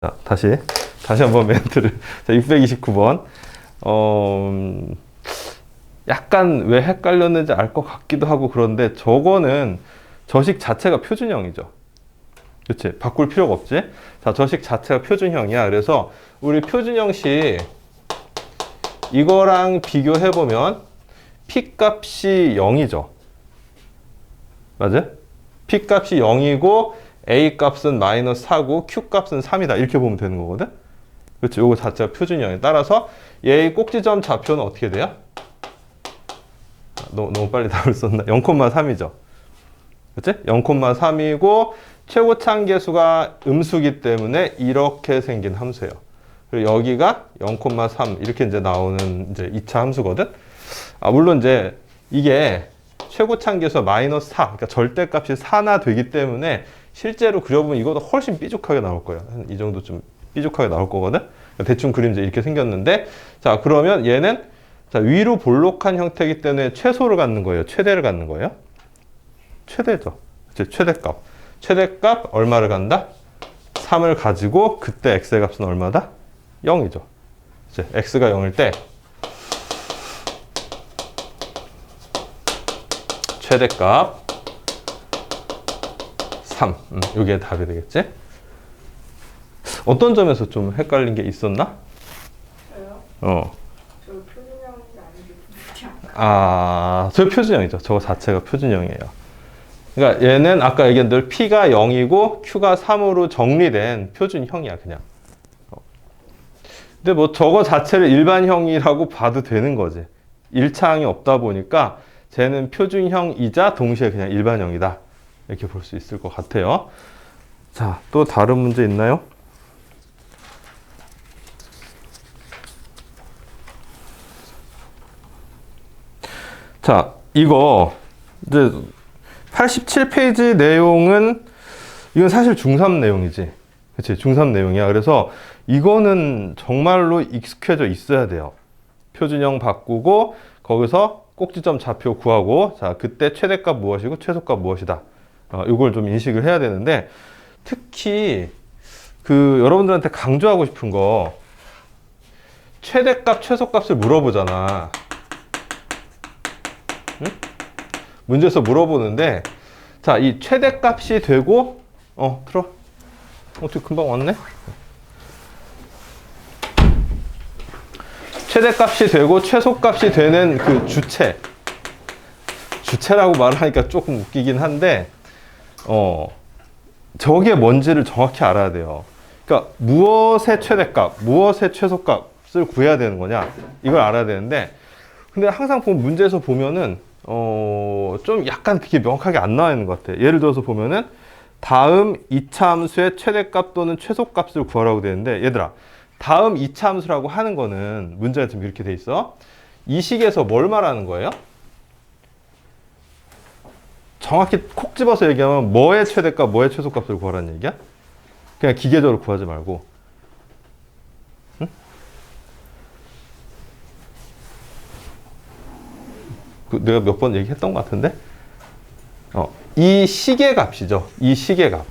자, 다시 한번 멘트를. 자, 629번. 약간 왜 헷갈렸는지 알 것 같기도 하고 그런데 저거는 저식 자체가 표준형이죠. 그치? 바꿀 필요가 없지? 자, 저식 자체가 표준형이야. 그래서 우리 표준형식 이거랑 비교해보면 p 값이 0이죠. 맞아? p 값이 0이고 a 값은 마이너스 4고 q 값은 3이다. 이렇게 보면 되는 거거든? 그렇지? 요거 자체가 표준형에 따라서 얘의 꼭지점 좌표는 어떻게 돼요? 너무 빨리 답을 썼나? 0,3이죠. 그치? 0,3이고 최고차항 계수가 음수기 때문에 이렇게 생긴 함수예요. 그리고 여기가 0,3 이렇게 이제 나오는 이제 2차 함수거든. 물론 이제 이게 최고차항 계수가 마이너스 4, 그러니까 절대값이 4나 되기 때문에 실제로 그려보면 이거보다 훨씬 삐죽하게 나올 거예요. 한 이 정도 좀 삐죽하게 나올 거거든. 대충 그림 이제 이렇게 생겼는데, 자 그러면 얘는 자 위로 볼록한 형태이기 때문에 최소를 갖는 거예요. 최대를 갖는 거예요. 최대죠. 그치? 최대값. 최대값 얼마를 간다? 3을 가지고 그때 x의 값은 얼마다? 0이죠. 이제 x가 0일 때 최대값 3. 이게 답이 되겠지? 어떤 점에서 좀 헷갈린 게 있었나? 저요? 저 표준형이 아니고 저 표준형이죠. 저거 자체가 표준형이에요. 그러니까 얘는 아까 얘기한 대로 P가 0이고 Q가 3으로 정리된 표준형이야, 그냥. 근데 뭐 저거 자체를 일반형이라고 봐도 되는 거지. 1차항이 없다 보니까 쟤는 표준형이자 동시에 그냥 일반형이다. 이렇게 볼 수 있을 것 같아요. 자, 또 다른 문제 있나요? 자, 이거 이제 87페이지 내용은 이건 사실 중3 내용이지. 그치? 중3 내용이야. 그래서 이거는 정말로 익숙해져 있어야 돼요. 표준형 바꾸고 거기서 꼭지점 좌표 구하고 자, 그때 최대값 무엇이고 최소값 무엇이다. 이걸 좀 인식을 해야 되는데 특히 여러분들한테 강조하고 싶은 거 최대값, 최소값을 물어보잖아. 응? 문제에서 물어보는데 자, 이 최대값이 되고 들어. 어떻게 금방 왔네? 최대값이 되고 최소값이 되는 그 주체라고 말하니까 조금 웃기긴 한데 저게 뭔지를 정확히 알아야 돼요. 그러니까 무엇의 최대값, 무엇의 최소값을 구해야 되는 거냐 이걸 알아야 되는데 근데 항상 보면 문제에서 보면은 좀 약간 그게 명확하게 안 나와 있는 것 같아. 예를 들어서 보면은 다음 2차 함수의 최대값 또는 최소값을 구하라고 되는데 얘들아 다음 2차 함수라고 하는 거는 문제가 지금 이렇게 돼 있어. 이 식에서 뭘 말하는 거예요? 정확히 콕 집어서 얘기하면 뭐의 최대값, 뭐의 최소값을 구하라는 얘기야? 그냥 기계적으로 구하지 말고. 응? 내가 몇 번 얘기했던 것 같은데? 이 식의 값이죠. 이 식의 값.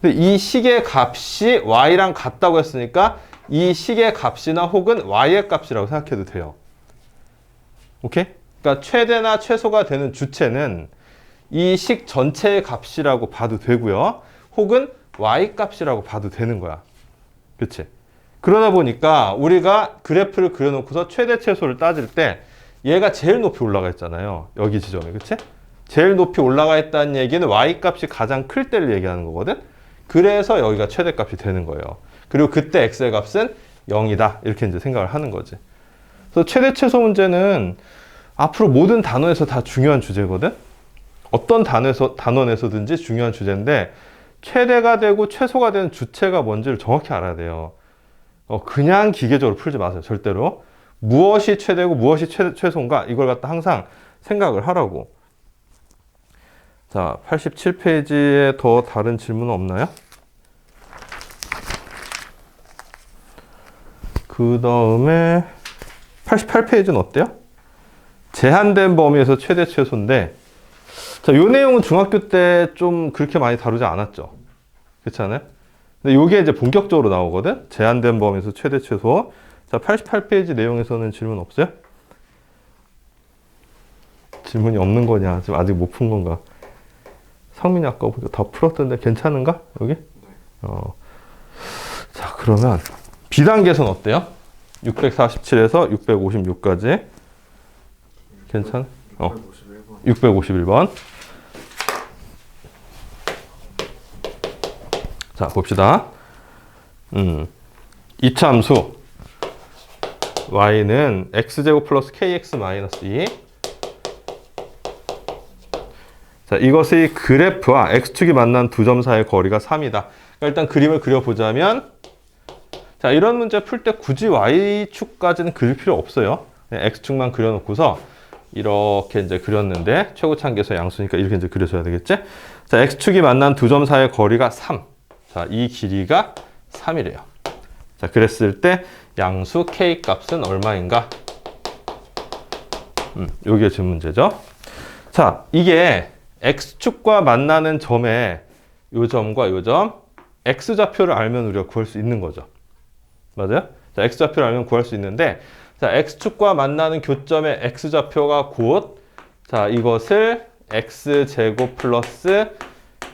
근데 이 식의 값이 y랑 같다고 했으니까 이 식의 값이나 혹은 y의 값이라고 생각해도 돼요. 오케이? 그러니까 최대나 최소가 되는 주체는 이 식 전체의 값이라고 봐도 되고요. 혹은 y 값이라고 봐도 되는 거야. 그치? 그러다 보니까 우리가 그래프를 그려놓고서 최대 최소를 따질 때 얘가 제일 높이 올라가 있잖아요. 여기 지점에. 그치? 제일 높이 올라가 있다는 얘기는 y 값이 가장 클 때를 얘기하는 거거든. 그래서 여기가 최대값이 되는 거예요. 그리고 그때 x의 값은 0이다. 이렇게 이제 생각을 하는 거지. 그래서 최대 최소 문제는 앞으로 모든 단원에서 다 중요한 주제거든. 어떤 단원에서든지 중요한 주제인데 최대가 되고 최소가 되는 주체가 뭔지를 정확히 알아야 돼요. 그냥 기계적으로 풀지 마세요. 절대로. 무엇이 최대고 무엇이 최소인가 이걸 갖다 항상 생각을 하라고. 자, 87페이지에 더 다른 질문은 없나요? 그 다음에 88페이지는 어때요? 제한된 범위에서 최대 최소인데 자, 이 내용은 중학교 때 좀 그렇게 많이 다루지 않았죠. 그렇지 않아요? 근데 요게 이제 본격적으로 나오거든. 제한된 범위에서 최대 최소. 자, 88페이지 내용에서는 질문 없어요? 질문이 없는 거냐? 지금 아직 못 푼 건가? 성민이 아까 보니까 다 풀었던데 괜찮은가? 여기? 자, 그러면 비단계선 어때요? 647에서 656까지. 괜찮아? 651번. 자, 봅시다. 이차함수 y는 x제곱 플러스 kx 마이너스 2. 자, 이것의 그래프와 x축이 만난 두 점 사이의 거리가 3이다. 그러니까 일단 그림을 그려보자면, 자, 이런 문제 풀 때 굳이 y축까지는 그릴 필요 없어요. 그냥 x축만 그려놓고서 이렇게 이제 그렸는데 최고차항계수 양수니까 이렇게 이제 그려줘야 되겠지? 자, x축이 만난 두 점 사이의 거리가 3. 자, 이 길이가 3이래요. 자, 그랬을 때 양수 k 값은 얼마인가? 요게 지금 문제죠. 자, 이게 x축과 만나는 점에 요 점과 요 점, x좌표를 알면 우리가 구할 수 있는 거죠. 맞아요? 자, x좌표를 알면 구할 수 있는데, 자, x축과 만나는 교점의 x좌표가 곧, 자, 이것을 x제곱 플러스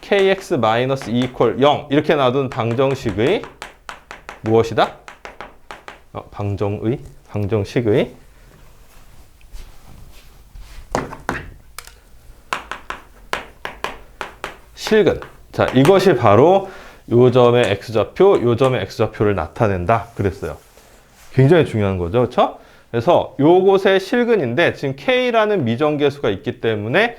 kx 마이너스 2 이퀄 0 이렇게 놔둔 방정식의 무엇이다? 방정식의 실근. 자, 이것이 바로 요 점의 x좌표, 요 점의 x좌표를 나타낸다. 그랬어요. 굉장히 중요한 거죠. 그렇죠? 그래서 요곳의 실근인데 지금 k라는 미정계수가 있기 때문에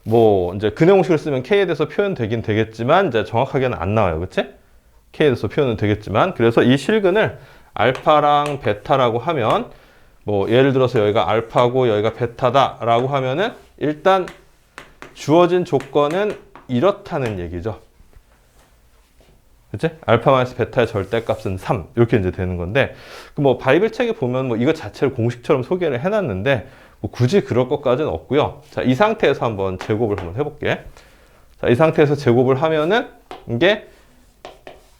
뭐 이제 근해 공식을 쓰면 k에 대해서 표현되긴 되겠지만 이제 정확하게는 안 나와요. 그렇지? k에 대해서 표현은 되겠지만 그래서 이 실근을 알파랑 베타라고 하면 뭐 예를 들어서 여기가 알파고 여기가 베타다라고 하면은 일단 주어진 조건은 이렇다는 얘기죠. 그치? 알파 마이너스 베타의 절대값은 3 이렇게 이제 되는 건데 뭐 바이블 책에 보면 뭐 이거 자체를 공식처럼 소개를 해놨는데 뭐 굳이 그럴 것까지는 없고요. 자, 이 상태에서 한번 제곱을 한번 해볼게. 자, 이 상태에서 제곱을 하면은 이게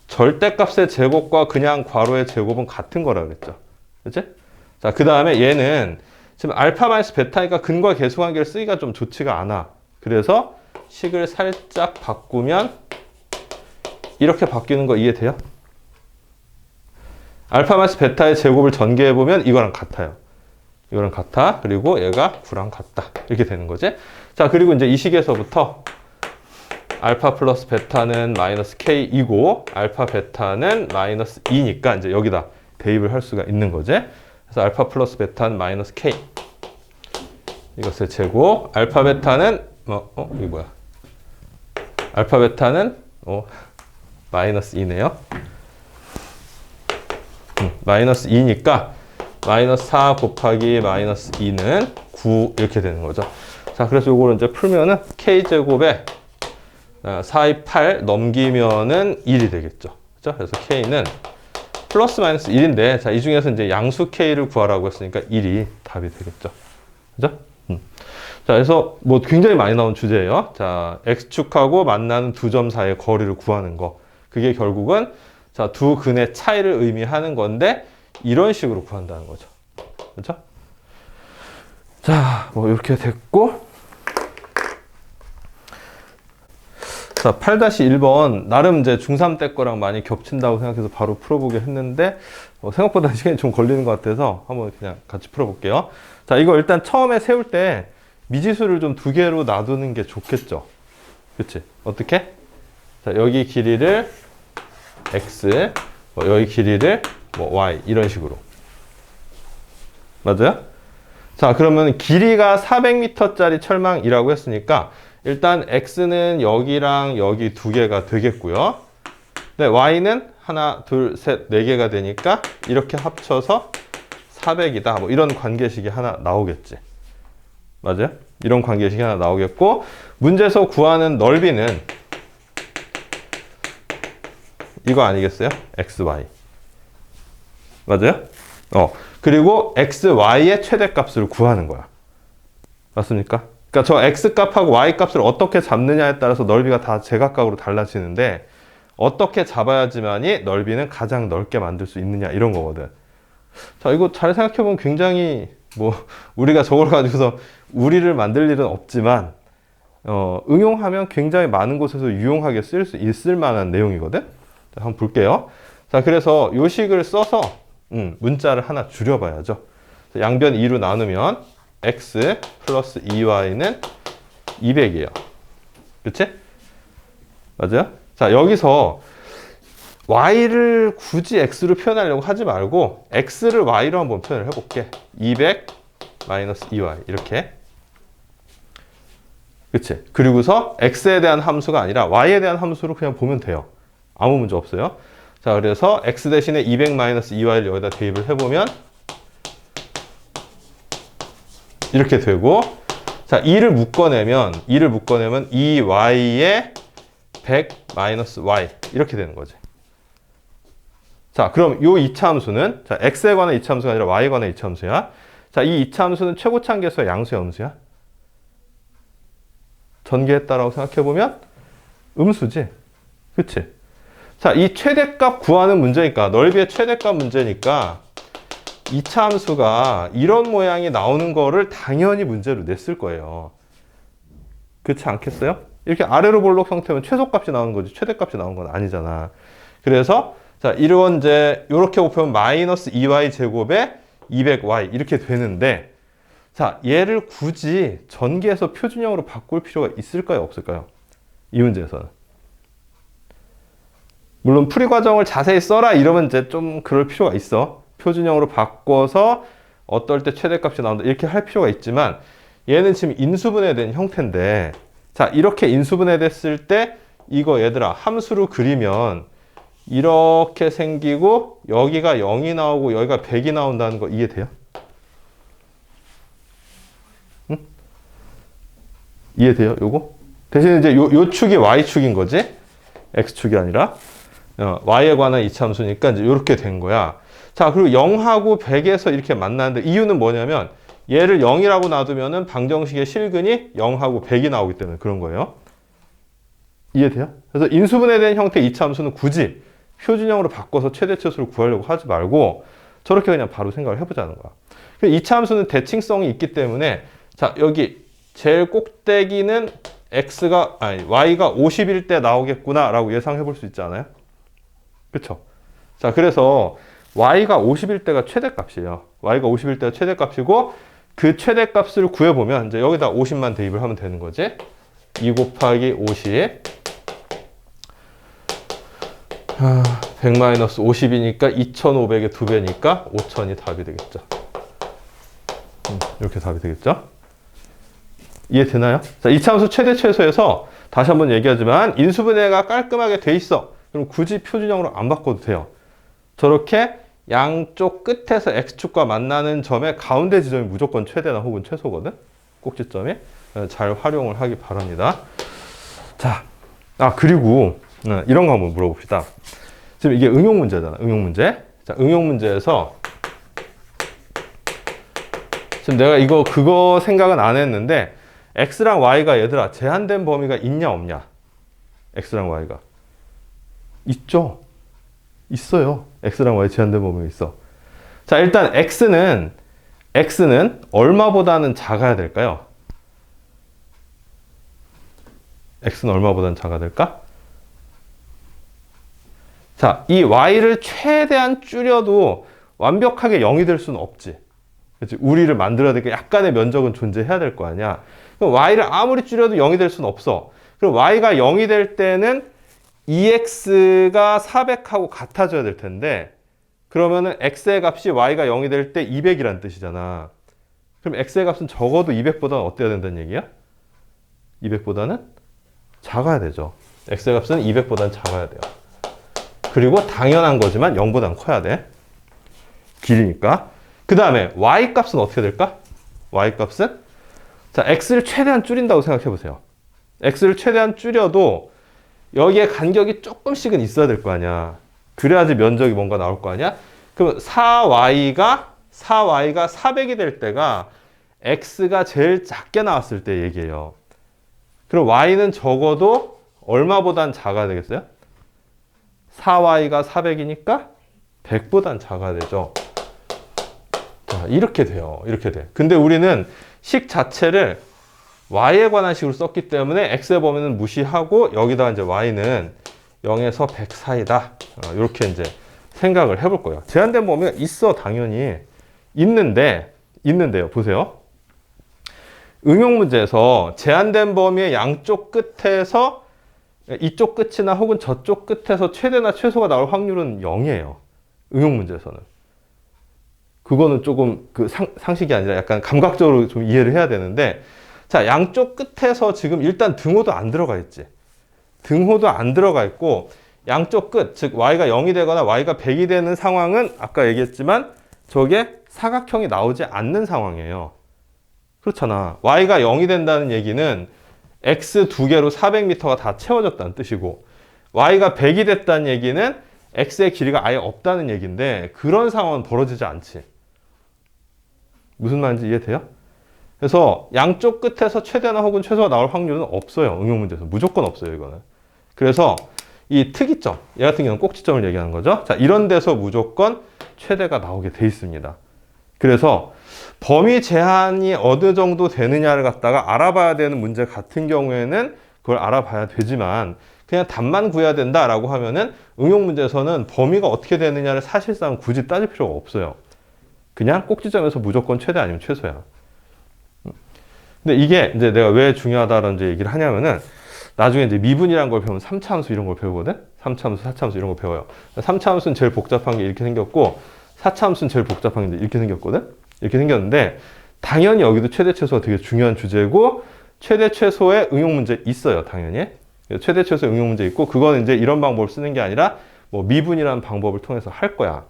절대값의 제곱과 그냥 괄호의 제곱은 같은 거라 그랬죠. 그치? 자, 그 다음에 얘는 지금 알파 마이너스 베타니까 근과 계수관계를 쓰기가 좀 좋지가 않아. 그래서 식을 살짝 바꾸면 이렇게 바뀌는 거 이해돼요? 알파 마이너스 베타의 제곱을 전개해보면 이거랑 같아요. 이거랑 같아. 그리고 얘가 9랑 같다. 이렇게 되는 거지. 자, 그리고 이제 이 식에서부터 알파 플러스 베타는 마이너스 k이고 알파 베타는 마이너스 2니까 이제 여기다 대입을 할 수가 있는 거지. 그래서 알파 플러스 베타는 마이너스 k. 이것의 제곱. 알파 베타는 이게 뭐야? 알파 베타는 마이너스 2네요. 마이너스 2니까 마이너스 4 곱하기 마이너스 2는 9 이렇게 되는 거죠. 자, 그래서 요거를 이제 풀면은 k제곱에 4, 2, 8 넘기면은 1이 되겠죠. 그죠? 그래서 k는 플러스 마이너스 1인데, 자, 이 중에서 이제 양수 k를 구하라고 했으니까 1이 답이 되겠죠. 그죠? 자, 그래서 뭐 굉장히 많이 나온 주제예요. 자, x축하고 만나는 두 점 사이의 거리를 구하는 거. 그게 결국은 자, 두 근의 차이를 의미하는 건데 이런 식으로 구한다는 거죠. 그렇죠? 자, 뭐 이렇게 됐고 자, 8-1번 나름 이제 중3 때 거랑 많이 겹친다고 생각해서 바로 풀어보게 했는데 생각보다 시간이 좀 걸리는 것 같아서 한번 그냥 같이 풀어볼게요. 자, 이거 일단 처음에 세울 때 미지수를 좀 두 개로 놔두는 게 좋겠죠. 그치? 어떻게? 자, 여기 길이를 x, 여기 길이를 y 이런 식으로. 맞아요? 자, 그러면 길이가 400m짜리 철망이라고 했으니까 일단 x는 여기랑 여기 두 개가 되겠고요. 네, y는 하나, 둘, 셋, 네 개가 되니까 이렇게 합쳐서 400이다. 뭐 이런 관계식이 하나 나오겠지. 맞아요? 이런 관계식이 하나 나오겠고 문제에서 구하는 넓이는 이거 아니겠어요? xy. 맞아요? 그리고 xy의 최대값을 구하는 거야. 맞습니까? 그러니까 저 x값하고 y값을 어떻게 잡느냐에 따라서 넓이가 다 제각각으로 달라지는데 어떻게 잡아야지만이 넓이는 가장 넓게 만들 수 있느냐 이런 거거든. 자, 이거 잘 생각해보면 굉장히 뭐 우리가 저걸 가지고서 우리를 만들 일은 없지만 응용하면 굉장히 많은 곳에서 유용하게 쓸 수 있을 만한 내용이거든. 자, 한번 볼게요. 자, 그래서 요 식을 써서 문자를 하나 줄여봐야죠. 양변 2로 나누면 x 플러스 2y는 200이에요. 그치? 맞아요? 자, 여기서 y를 굳이 x로 표현하려고 하지 말고 x를 y로 한번 표현을 해볼게. 200 마이너스 2y 이렇게. 그치? 그리고서 x에 대한 함수가 아니라 y에 대한 함수로 그냥 보면 돼요. 아무 문제 없어요. 자, 그래서 x 대신에 200 마이너스 2y를 여기다 대입을 해보면 이렇게 되고, 자, 2를 묶어내면 2y에 100 마이너스 y 이렇게 되는 거지. 자, 그럼 요 이차함수는, 자, x에 관한 이차함수가 아니라 y에 관한 이차함수야. 자, 이 이차함수는 최고차함계수야, 양수야, 음수야? 전개했다라고 생각해보면 음수지. 그치? 자, 이 최대값 구하는 문제니까, 넓이의 최대값 문제니까 이차함수가 이런 모양이 나오는 거를 당연히 문제로 냈을 거예요. 그렇지 않겠어요? 이렇게 아래로 볼록 형태면 최소값이 나오는 거지 최대값이 나오는 건 아니잖아. 그래서 자, 이런 이제 이렇게 곱하면 마이너스 2y 제곱에 200y 이렇게 되는데, 자, 얘를 굳이 전개해서 표준형으로 바꿀 필요가 있을까요, 없을까요? 이 문제에서는. 물론 풀이 과정을 자세히 써라 이러면 이제 좀 그럴 필요가 있어. 표준형으로 바꿔서 어떨 때 최대값이 나온다 이렇게 할 필요가 있지만, 얘는 지금 인수분해된 형태인데, 자, 이렇게 인수분해됐을 때 이거 얘들아 함수로 그리면 이렇게 생기고 여기가 0이 나오고 여기가 100이 나온다는 거 이해돼요? 응? 이해돼요? 요거? 대신 이제 요 축이 y축인 거지? x축이 아니라 y에 관한 이차함수니까 이제 이렇게 된 거야. 자, 그리고 0하고 100에서 이렇게 만나는데 이유는 뭐냐면 얘를 0이라고 놔두면은 방정식의 실근이 0하고 100이 나오기 때문에 그런 거예요. 이해돼요? 그래서 인수분해된 형태의 이차함수는 굳이 표준형으로 바꿔서 최대치수를 구하려고 하지 말고 저렇게 그냥 바로 생각을 해보자는 거야. 이차함수는 대칭성이 있기 때문에, 자, 여기 제일 꼭대기는 y가 50일 때 나오겠구나 라고 예상해 볼 수 있지 않아요? 그쵸? 자, 그래서 y가 50일 때가 최대값이에요. y가 50일 때가 최대값이고, 그 최대값을 구해보면 이제 여기다 50만 대입을 하면 되는 거지. 2 곱하기 50 100 마이너스 50이니까 2500의 2배니까 5000이 답이 되겠죠. 이렇게 답이 되겠죠. 이해되나요? 자, 이차함수 최대 최소에서 다시 한번 얘기하지만 인수분해가 깔끔하게 돼 있어. 그럼 굳이 표준형으로 안 바꿔도 돼요. 저렇게 양쪽 끝에서 x축과 만나는 점의 가운데 지점이 무조건 최대나 혹은 최소거든. 꼭지점이. 잘 활용을 하기 바랍니다. 자, 그리고 이런 거 한번 물어봅시다. 지금 이게 응용 문제잖아. 응용 문제. 자, 응용 문제에서 지금 내가 그거 생각은 안 했는데 x랑 y가 얘들아 제한된 범위가 있냐 없냐? x랑 y가 있죠. 있어요. x랑 y 제한된 범위가 있어. 자, 일단 x는 얼마보다는 작아야 될까요? x는 얼마보다는 작아야 될까? 자, 이 y를 최대한 줄여도 완벽하게 0이 될 수는 없지. 그치? 우리를 만들어야 되니까 약간의 면적은 존재해야 될 거 아니야. 그럼 y를 아무리 줄여도 0이 될 수는 없어. 그럼 y가 0이 될 때는 2x가 400하고 같아져야 될 텐데, 그러면은 x의 값이 y가 0이 될 때 200이라는 뜻이잖아. 그럼 x의 값은 적어도 200보다는 어때야 된다는 얘기야? 200보다는 작아야 되죠. x의 값은 200보다는 작아야 돼요. 그리고 당연한 거지만 0보다는 커야 돼. 길이니까. 그 다음에 y 값은 어떻게 될까? y 값은, 자, x를 최대한 줄인다고 생각해 보세요. x를 최대한 줄여도 여기에 간격이 조금씩은 있어야 될 거 아니야. 그래야지 면적이 뭔가 나올 거 아니야. 그럼 4y가 400이 될 때가 x가 제일 작게 나왔을 때 얘기예요. 그럼 y는 적어도 얼마보단 작아야 되겠어요? 4y가 400이니까 100보단 작아야 되죠. 자, 이렇게 돼요. 이렇게 돼. 근데 우리는 식 자체를 y에 관한 식으로 썼기 때문에 x의 범위는 무시하고 여기다가 이제 y는 0에서 100 사이다. 이렇게 이제 생각을 해볼 거예요. 제한된 범위가 있어, 당연히. 있는데요. 보세요. 응용 문제에서 제한된 범위의 양쪽 끝에서 이쪽 끝이나 혹은 저쪽 끝에서 최대나 최소가 나올 확률은 0이에요. 응용 문제에서는. 그거는 조금 그 상식이 아니라 약간 감각적으로 좀 이해를 해야 되는데, 자, 양쪽 끝에서 지금 일단 등호도 안 들어가 있지. 등호도 안 들어가 있고, 양쪽 끝, 즉 y가 0이 되거나 y가 100이 되는 상황은 아까 얘기했지만 저게 사각형이 나오지 않는 상황이에요. 그렇잖아. y가 0이 된다는 얘기는 x 두 개로 400m가 다 채워졌다는 뜻이고, y가 100이 됐다는 얘기는 x의 길이가 아예 없다는 얘기인데, 그런 상황은 벌어지지 않지. 무슨 말인지 이해돼요? 그래서 양쪽 끝에서 최대나 혹은 최소가 나올 확률은 없어요. 응용 문제에서. 무조건 없어요, 이거는. 그래서 이 특이점, 얘 같은 경우는 꼭지점을 얘기하는 거죠. 자, 이런 데서 무조건 최대가 나오게 돼 있습니다. 그래서 범위 제한이 어느 정도 되느냐를 갖다가 알아봐야 되는 문제 같은 경우에는 그걸 알아봐야 되지만, 그냥 답만 구해야 된다라고 하면은 응용 문제에서는 범위가 어떻게 되느냐를 사실상 굳이 따질 필요가 없어요. 그냥 꼭지점에서 무조건 최대 아니면 최소야. 근데 이게 이제 내가 왜 중요하다라는 얘기를 하냐면은, 나중에 이제 미분이란 걸 배우면 3차 함수 이런 걸 배우거든? 3차 함수, 4차 함수 이런 걸 배워요. 3차 함수는 제일 복잡한 게 이렇게 생겼고, 4차 함수는 제일 복잡한 게 이렇게 생겼거든? 이렇게 생겼는데, 당연히 여기도 최대 최소가 되게 중요한 주제고, 최대 최소의 응용 문제 있어요, 당연히. 최대 최소 응용 문제 있고, 그거는 이제 이런 방법을 쓰는 게 아니라 뭐 미분이라는 방법을 통해서 할 거야.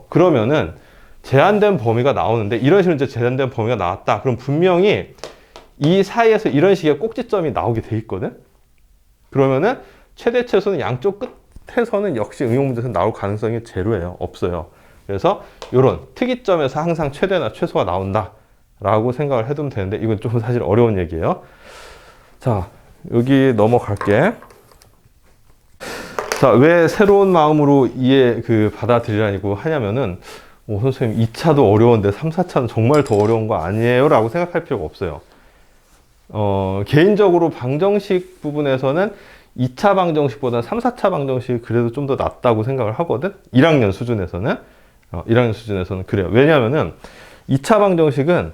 그러면은 제한된 범위가 나오는데, 이런 식으로 이제 제한된 범위가 나왔다. 그럼 분명히 이 사이에서 이런 식의 꼭지점이 나오게 돼 있거든. 그러면은 최대 최소는 양쪽 끝에서는 역시 응용 문제에서 나올 가능성이 제로예요. 없어요. 그래서 이런 특이점에서 항상 최대나 최소가 나온다 라고 생각을 해두면 되는데, 이건 좀 사실 어려운 얘기예요. 자, 여기 넘어갈게. 자, 왜 새로운 마음으로 받아들이라고 하냐면은, 선생님 2차도 어려운데 3, 4차는 정말 더 어려운 거 아니에요? 라고 생각할 필요가 없어요. 개인적으로 방정식 부분에서는 2차 방정식보다는 3, 4차 방정식이 그래도 좀 더 낫다고 생각을 하거든? 1학년 수준에서는. 1학년 수준에서는 그래요. 왜냐면은 2차 방정식은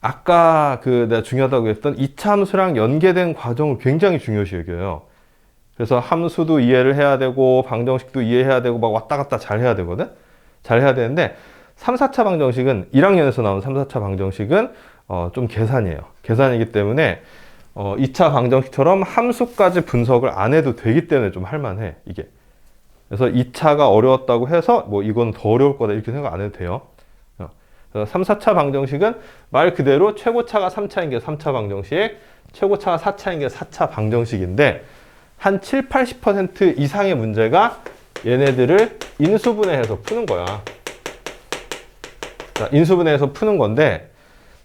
아까 내가 중요하다고 했던 2차 함수랑 연계된 과정을 굉장히 중요시 여겨요. 그래서 함수도 이해를 해야 되고 방정식도 이해해야 되고 막 왔다 갔다 잘 해야 되거든? 잘 해야 되는데 3, 4차 방정식은 1학년에서 나온 3, 4차 방정식은 좀 계산이에요. 계산이기 때문에 2차 방정식처럼 함수까지 분석을 안 해도 되기 때문에 좀 할만해, 이게. 그래서 2차가 어려웠다고 해서 뭐 이건 더 어려울 거다 이렇게 생각 안 해도 돼요. 그래서 3, 4차 방정식은 말 그대로 최고차가 3차인 게 3차 방정식, 최고차가 4차인 게 4차 방정식인데, 한 7, 80% 이상의 문제가 얘네들을 인수분해해서 푸는 거야. 자, 인수분해해서 푸는 건데,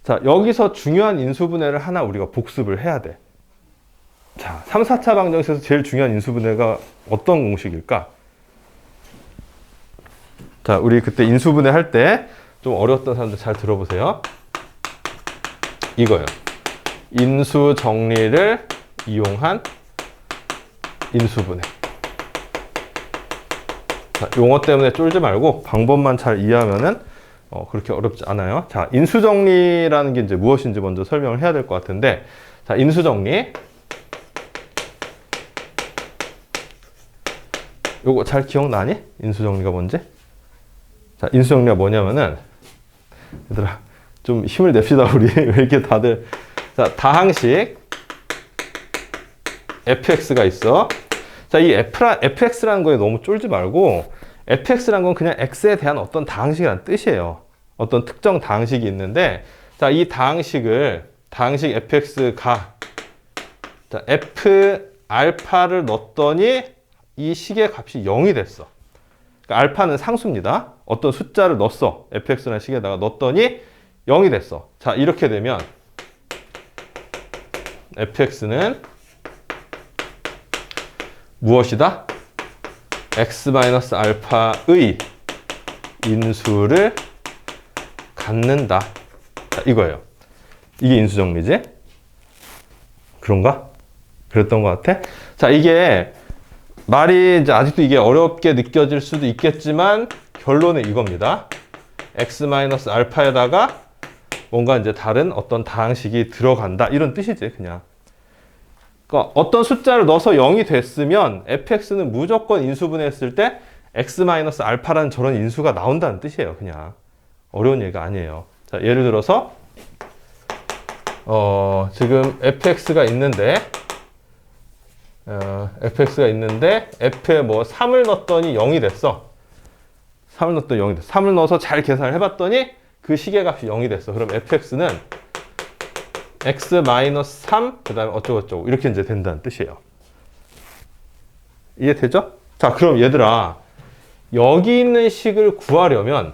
자, 여기서 중요한 인수분해를 하나 우리가 복습을 해야 돼. 자, 3, 4차 방정식에서 제일 중요한 인수분해가 어떤 공식일까? 자, 우리 그때 인수분해 할 때 좀 어려웠던 사람들 잘 들어보세요. 이거예요. 인수 정리를 이용한 인수분해. 자, 용어 때문에 쫄지 말고 방법만 잘 이해하면은 그렇게 어렵지 않아요. 자, 인수정리라는 게 이제 무엇인지 먼저 설명을 해야 될 것 같은데, 자, 인수정리. 요거 잘 기억나니? 인수정리가 뭔지? 자, 인수정리가 뭐냐면은, 얘들아, 좀 힘을 냅시다, 우리. 왜 이렇게 다들. 자, 다항식 fx가 있어. 자, 이 fx라는 거에 너무 쫄지 말고, fx라는 건 그냥 x에 대한 어떤 다항식이라는 뜻이에요. 어떤 특정 다항식이 있는데, 자, 이 다항식 fx가, 자, f 알파를 넣었더니 이 식의 값이 0이 됐어. 그러니까 알파는 상수입니다. 어떤 숫자를 넣었어. fx라는 식에다가 넣었더니 0이 됐어. 자, 이렇게 되면 fx는 무엇이다? x 마이너스 알파의 인수를 갖는다. 자, 이거예요. 이게 인수 정리지? 그런가? 그랬던 것 같아? 자, 이게 말이 이제 아직도 이게 어렵게 느껴질 수도 있겠지만 결론은 이겁니다. x 마이너스 알파에다가 뭔가 이제 다른 어떤 다항식이 들어간다. 이런 뜻이지, 그냥. 그러니까 어떤 숫자를 넣어서 0이 됐으면 fx는 무조건 인수분해했을 때 x 마이너스 알파라는 저런 인수가 나온다는 뜻이에요, 그냥. 어려운 얘기가 아니에요. 자, 예를 들어서 지금 fx가 있는데 f에 뭐 3을 넣었더니 0이 됐어. 3을 넣었더니 0이 됐어. 3을 넣어서 잘 계산을 해봤더니 그 시계값이 0이 됐어. 그럼 fx는 x-3 그 다음에 어쩌고저쩌고 이렇게 이제 된다는 뜻이에요. 이해되죠? 자, 그럼 얘들아, 여기 있는 식을 구하려면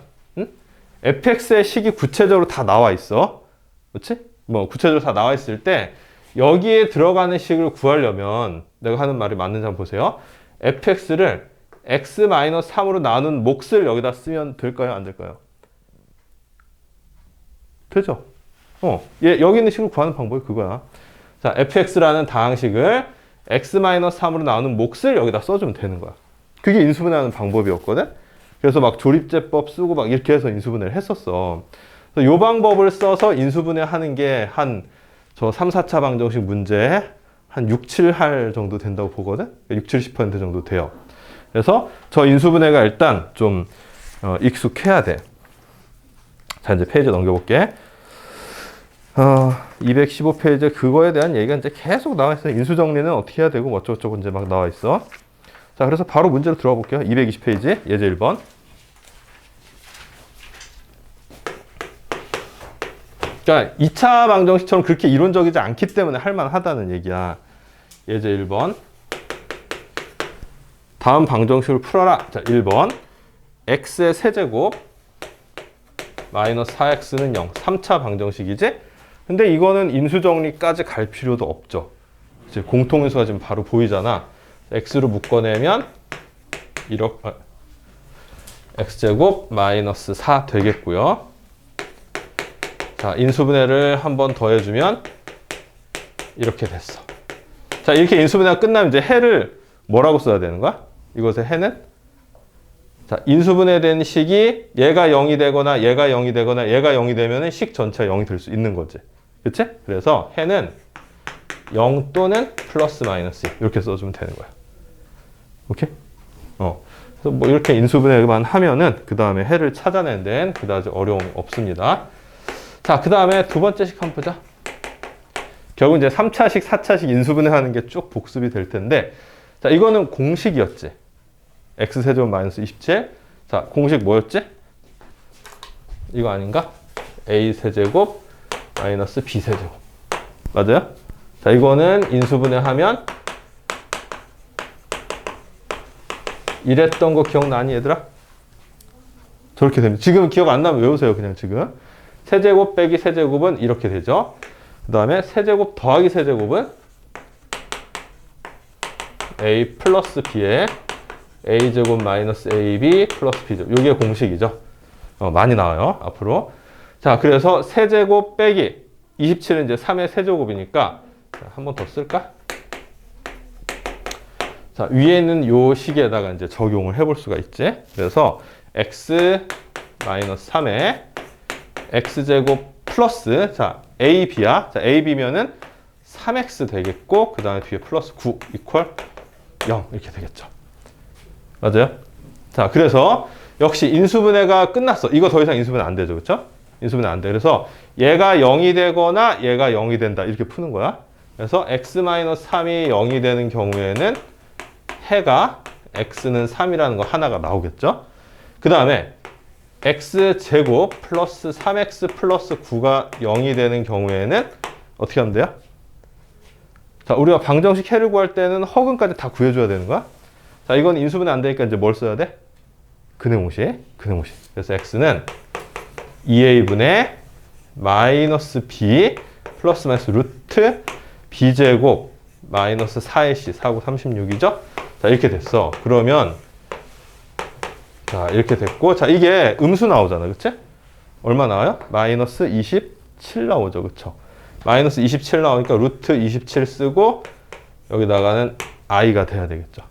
fx의 식이 구체적으로 다 나와 있어. 그렇지? 뭐 구체적으로 다 나와 있을 때 여기에 들어가는 식을 구하려면 내가 하는 말이 맞는지 한번 보세요. fx를 x-3으로 나눈 몫을 여기다 쓰면 될까요? 안 될까요? 되죠? 여기 있는 식을 구하는 방법이 그거야. 자, fx라는 다항식을 x-3으로 나누는 몫을 여기다 써주면 되는 거야. 그게 인수분해하는 방법이었거든? 그래서 막 조립제법 쓰고 막 이렇게 해서 인수분해를 했었어. 그래서 이 방법을 써서 인수분해 하는 게 저 3, 4차 방정식 문제에 한 6, 7할 정도 된다고 보거든? 6, 70% 정도 돼요. 그래서 저 인수분해가 일단 좀 익숙해야 돼. 자, 이제 페이지 넘겨볼게. 215페이지 그거에 대한 얘기가 이제 계속 나와 있어요. 인수 정리는 어떻게 해야 되고 어쩌고저쩌고 이제 막 나와 있어. 자, 그래서 바로 문제로 들어가 볼게요. 220페이지 예제 1번. 그러니까 2차 방정식처럼 그렇게 이론적이지 않기 때문에 할만하다는 얘기야. 예제 1번. 다음 방정식을 풀어라. 자, 1번. x의 세제곱 마이너스 4x는 0. 3차 방정식이지? 근데 이거는 인수정리까지 갈 필요도 없죠. 이제 공통인수가 지금 바로 보이잖아. x로 묶어내면 x제곱 마이너스 4 되겠고요. 자, 인수분해를 한 번 더 해주면 이렇게 됐어. 자, 이렇게 인수분해가 끝나면 이제 해를 뭐라고 써야 되는 거야? 이것의 해는? 자, 인수분해된 식이 얘가 0이 되거나 얘가 0이 되거나 얘가 0이 되면 식 전체가 0이 될 수 있는 거지. 그치? 그래서 해는 0 또는 플러스 마이너스 이렇게 써주면 되는 거야. 오케이? 그래서 뭐 이렇게 인수분해만 하면은 그 다음에 해를 찾아내는 데는 그다지 어려움이 없습니다. 자, 그 다음에 두 번째 식 한번 보자. 결국 이제 3차식, 4차식 인수분해 하는 게 쭉 복습이 될 텐데, 자, 이거는 공식이었지. x세제곱 마이너스 27. 자, 공식 뭐였지? 이거 아닌가? a세제곱 마이너스 b세제곱. 맞아요? 자, 이거는 인수분해 하면 이랬던 거 기억나니, 얘들아? 저렇게 됩니다. 지금 기억 안 나면 외우세요, 그냥 지금. 세제곱 빼기 세제곱은 이렇게 되죠. 그 다음에 세제곱 더하기 세제곱은 a 플러스 b에 a제곱 마이너스 ab 플러스 b제곱. 이게 공식이죠. 많이 나와요, 앞으로. 자, 그래서 세제곱 빼기 27은 이제 3의 세제곱이니까 한 번 더 쓸까? 자, 위에 있는 요 식에다가 이제 적용을 해볼 수가 있지. 그래서 x 마이너스 3에 x제곱 플러스, 자, ab야. 자, ab면은 3x 되겠고, 그 다음에 뒤에 플러스 9 이퀄 0 이렇게 되겠죠. 맞아요? 자, 그래서 역시 인수분해가 끝났어. 이거 더 이상 인수분해 안 되죠. 그쵸? 인수분해 안 돼. 그래서 얘가 0이 되거나 얘가 0이 된다. 이렇게 푸는 거야. 그래서 x-3이 0이 되는 경우에는 해가 x는 3이라는 거 하나가 나오겠죠. 그 다음에 x제곱 플러스 3x 플러스 9가 0이 되는 경우에는 어떻게 하면 돼요? 자, 우리가 방정식 해를 구할 때는 허근까지 다 구해줘야 되는 거야. 자, 이건 인수분해 안 되니까 이제 뭘 써야 돼? 근해공식. 그래서 x는 2a분의 마이너스 b 플러스 마이너스 루트 b제곱 마이너스 4ac 4구 36이죠? 자, 이렇게 됐어. 그러면 자, 이렇게 됐고, 자, 이게 음수 나오잖아. 그치? 얼마 나와요? 마이너스 27 나오죠. 그쵸? 마이너스 27 나오니까 루트 27 쓰고, 여기다가는 i가 돼야 되겠죠.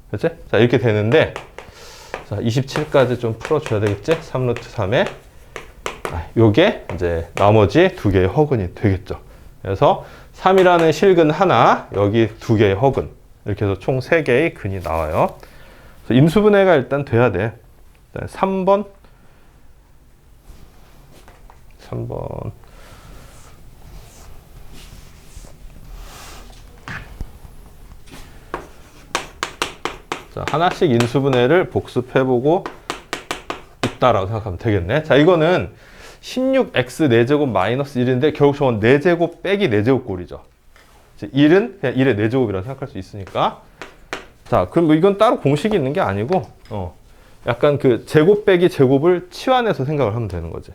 그치? 자, 이렇게 되는데, 자, 27까지 좀 풀어줘야 되겠지? 3루트 3에. 요게 이제 나머지 두 개의 허근이 되겠죠. 그래서 3이라는 실근 하나, 여기 두 개의 허근. 이렇게 해서 총 3개의 근이 나와요. 그래서 인수분해가 일단 돼야 돼. 3번. 자, 하나씩 인수분해를 복습해보고 있다라고 생각하면 되겠네. 자, 이거는 16x 4제곱 마이너스 1인데 결국 저건 4제곱 빼기 4제곱 꼴이죠. 1은 그냥 1의 4제곱이라고 생각할 수 있으니까. 자, 그럼 뭐 이건 따로 공식이 있는 게 아니고, 약간 그 제곱 빼기 제곱을 치환해서 생각을 하면 되는 거지.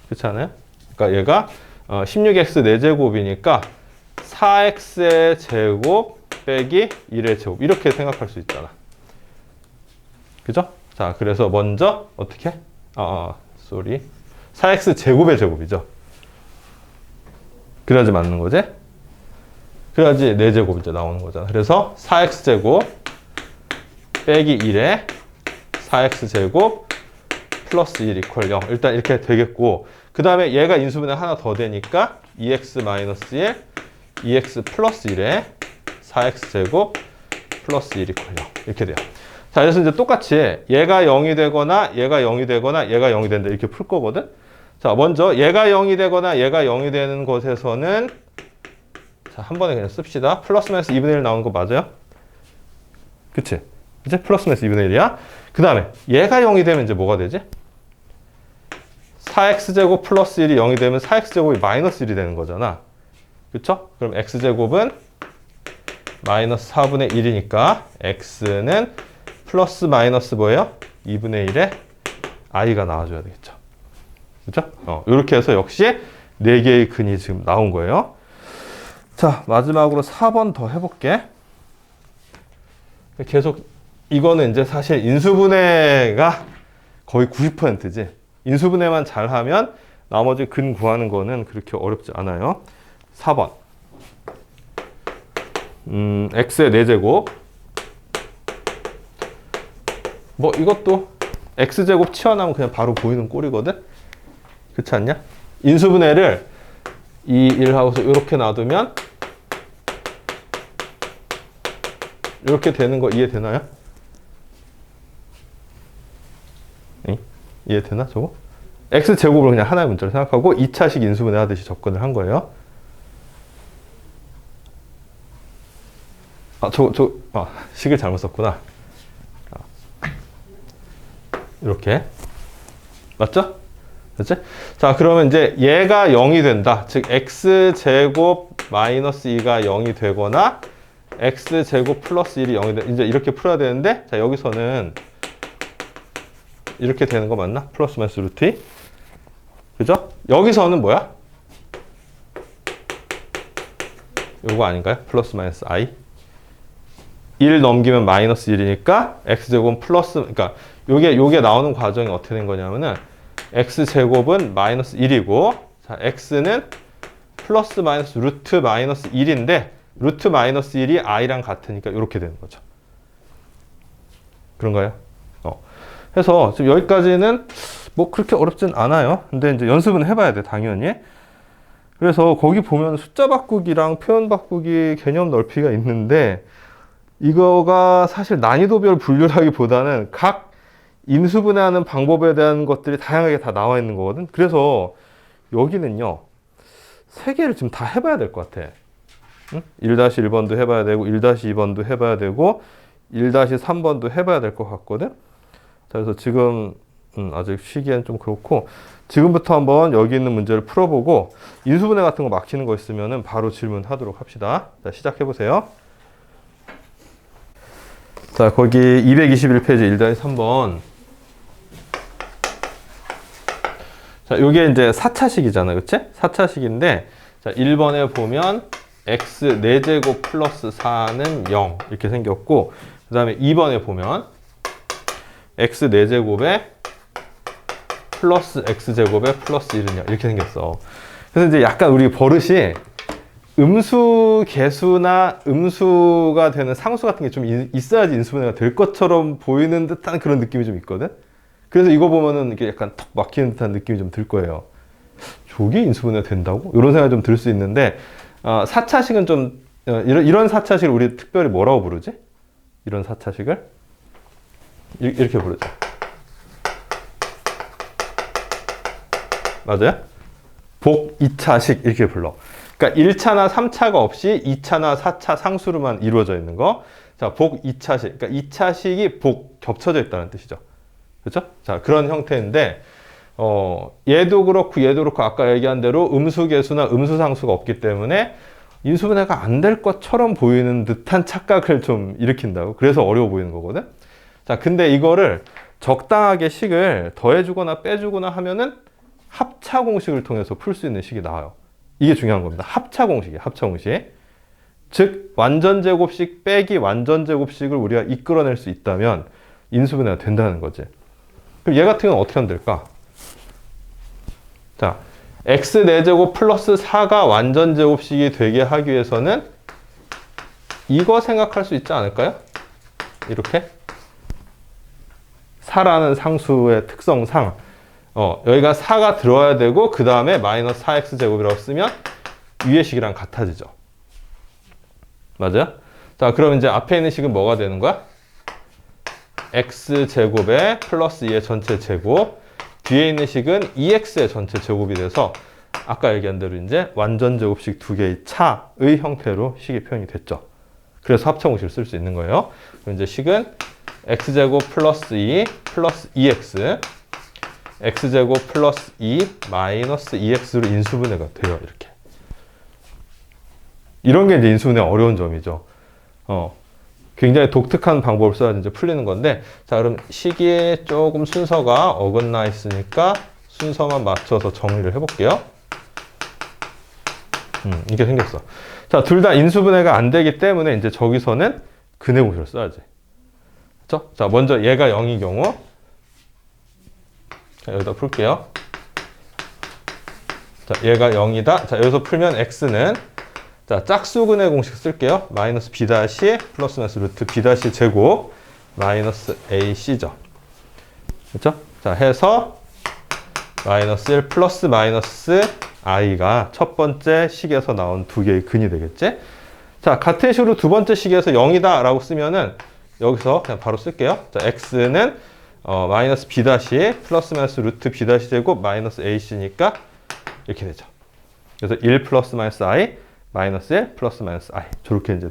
그렇지 않아요? 그러니까 얘가 16x 4제곱이니까 4x의 제곱 빼기 1의 제곱 이렇게 생각할 수 있잖아. 그죠? 자, 그래서 먼저 어떻게? 4x 제곱의 제곱이죠. 그래야지 맞는 거지? 그래야지 4제곱 이제 나오는 거잖아. 그래서 4x 제곱 빼기 1에 4x 제곱 플러스 1 이퀄 0. 일단 이렇게 되겠고, 그 다음에 얘가 인수분해 하나 더 되니까 2x 마이너스 1, 2x 플러스 1에 4x 제곱 플러스 1 이퀄 0. 이렇게 돼요. 자, 그래서 이제 똑같이 얘가 0이 되거나 얘가 0이 되거나 얘가 0이 된다 이렇게 풀 거거든. 자, 먼저 얘가 0이 되거나 얘가 0이 되는 곳에서는 자, 한 번에 그냥 씁시다. 플러스 마이너스 2분의 1 나오는 거 맞아요? 그치? 이제 플러스 마이너스 2분의 1이야. 그 다음에 얘가 0이 되면 이제 뭐가 되지? 4x제곱 플러스 1이 0이 되면 4x제곱이 마이너스 1이 되는 거잖아. 그쵸? 그럼 x제곱은 마이너스 4분의 1이니까 x는 플러스 마이너스 뭐예요? 2분의 1에 i가 나와줘야 되겠죠. 그쵸? 이렇게 해서 역시 4개의 근이 지금 나온 거예요. 자, 마지막으로 4번 더 해볼게. 계속 이거는 이제 사실 인수분해가 거의 90%지. 인수분해만 잘하면 나머지 근 구하는 거는 그렇게 어렵지 않아요. 4번. x의 4제곱. 뭐 이것도 x제곱 치환하면 그냥 바로 보이는 꼴이거든? 그렇지 않냐? 인수분해를 2, 1 하고서 이렇게 놔두면 이렇게 되는 거 이해되나요? 이해되나 저거? x제곱으로 그냥 하나의 문자를 생각하고 2차식 인수분해 하듯이 접근을 한 거예요. 식을 잘못 썼구나. 이렇게. 맞죠? 그렇지? 자, 그러면 이제 얘가 0이 된다. 즉, x제곱 마이너스 2가 0이 되거나 x제곱 플러스 1이 0이 돼. 이제 이렇게 풀어야 되는데, 자, 여기서는 이렇게 되는 거 맞나? 플러스 마이너스 루트 2. 그죠? 여기서는 뭐야? 요거 아닌가요? 플러스 마이너스 i. 1 넘기면 마이너스 1이니까 x제곱은 플러스, 그러니까 요게 나오는 과정이 어떻게 된 거냐면은 x제곱은 마이너스 1이고, 자, x는 플러스 마이너스 루트 마이너스 1인데, 루트 마이너스 1이 i랑 같으니까 이렇게 되는 거죠. 그런가요? 해서 지금 여기까지는 뭐 그렇게 어렵진 않아요. 근데 이제 연습은 해봐야 돼, 당연히. 그래서 거기 보면 숫자 바꾸기랑 표현 바꾸기 개념 넓히가 있는데, 이거가 사실 난이도별 분류라기보다는 각 인수분해하는 방법에 대한 것들이 다양하게 다 나와 있는 거거든. 그래서 여기는요, 3개를 지금 다 해봐야 될 것 같아. 응? 1-1번도 해봐야 되고, 1-2번도 해봐야 되고, 1-3번도 해봐야 될 것 같거든. 자, 그래서 지금 아직 쉬기엔 좀 그렇고, 지금부터 한번 여기 있는 문제를 풀어보고, 인수분해 같은 거 막히는 거 있으면 바로 질문하도록 합시다. 자, 시작해보세요. 자, 거기 221페이지 1-3번. 자, 요게 이제 4차식이잖아. 그치? 4차식인데, 자, 1번에 보면 x 4제곱 플러스 4는 0. 이렇게 생겼고, 그 다음에 2번에 보면 x 4제곱에 플러스 x제곱에 플러스 1은 이렇게 생겼어. 그래서 이제 약간 우리 버릇이 음수 개수나 음수가 되는 상수 같은 게 좀 있어야지 인수분해가 될 것처럼 보이는 듯한 그런 느낌이 좀 있거든. 그래서 이거 보면은 이게 약간 턱 막히는 듯한 느낌이 좀 들 거예요. 저게 인수분해가 된다고? 이런 생각이 좀 들 수 있는데 4차식은 좀 이런 4차식을 우리 특별히 뭐라고 부르지? 이런 4차식을 이렇게 부르죠. 맞아요? 복 2차식 이렇게 불러. 그러니까 1차나 3차가 없이 2차나 4차 상수로만 이루어져 있는 거. 자, 복 2차식. 그러니까 2차식이 복 겹쳐져 있다는 뜻이죠. 그렇죠? 자, 그런 형태인데 얘도 그렇고 아까 얘기한 대로 음수 개수나 음수 상수가 없기 때문에 인수분해가 안 될 것처럼 보이는 듯한 착각을 좀 일으킨다고. 그래서 어려워 보이는 거거든. 자, 근데 이거를 적당하게 식을 더해주거나 빼주거나 하면은 합차 공식을 통해서 풀 수 있는 식이 나와요. 이게 중요한 겁니다. 합차 공식이에요. 합차 공식. 즉 완전 제곱식 빼기 완전 제곱식을 우리가 이끌어낼 수 있다면 인수분해가 된다는 거지. 그럼 얘 같은 경우는 어떻게 하면 될까? 자, x 4제곱 플러스 4가 완전 제곱식이 되게 하기 위해서는 이거 생각할 수 있지 않을까요? 이렇게 4라는 상수의 특성상 여기가 4가 들어와야 되고 그 다음에 마이너스 4x 제곱이라고 쓰면 위의 식이랑 같아지죠. 맞아요? 자, 그럼 이제 앞에 있는 식은 뭐가 되는 거야? x 제곱에 플러스 2의 전체 제곱, 뒤에 있는 식은 2x의 전체 제곱이 돼서 아까 얘기한 대로 이제 완전 제곱식 두 개의 차의 형태로 식이 표현이 됐죠. 그래서 합차 공식을 쓸 수 있는 거예요. 그럼 이제 식은 x제곱 플러스 2 플러스 2x x제곱 플러스 2 마이너스 2x로 인수분해가 돼요. 이렇게. 이런 게 이제 인수분해 어려운 점이죠. 굉장히 독특한 방법을 써야 이제 풀리는 건데, 자, 그럼 식이 조금 순서가 어긋나 있으니까 순서만 맞춰서 정리를 해볼게요. 이게 생겼어. 자, 둘 다 인수분해가 안 되기 때문에 이제 저기서는 근해 공식을 써야지. 그렇죠? 자, 먼저 얘가 0인 경우, 자, 여기다 풀게요. 자, 얘가 0이다. 자, 여기서 풀면 x는, 자, 짝수근의 공식 쓸게요. 마이너스 b 다시 플러스 마이너스 루트 b 다시 제곱 마이너스 ac죠. 그렇죠? 자, 해서 마이너스 1 플러스 마이너스 i가 첫 번째 식에서 나온 두 개의 근이 되겠지? 자, 같은 식으로 두 번째 식에서 0이다 라고 쓰면은 여기서 그냥 바로 쓸게요. 자, x는 마이너스 b 다시 플러스 마이너스 루트 b 다시 제곱 마이너스 ac니까 이렇게 되죠. 그래서 1 플러스 마이너스 i 마이너스 1 플러스 마이너스 i. 저렇게 이제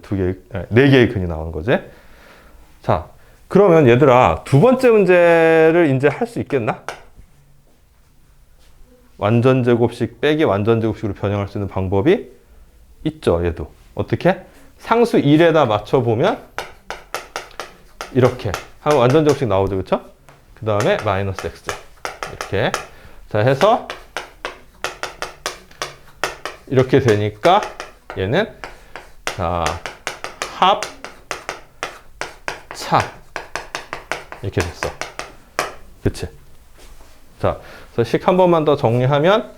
네 개의 근이 나오는 거지. 자, 그러면 얘들아, 두 번째 문제를 이제 할 수 있겠나? 완전 제곱식 빼기 완전 제곱식으로 변형할 수 있는 방법이 있죠, 얘도. 어떻게? 상수 1에다 맞춰보면 이렇게 하면 완전 제곱식 나오죠, 그쵸? 그 다음에 마이너스 x. 이렇게. 자, 해서 이렇게 되니까 얘는 자, 합, 차 이렇게 됐어. 그치? 자, 그래서 식 한 번만 더 정리하면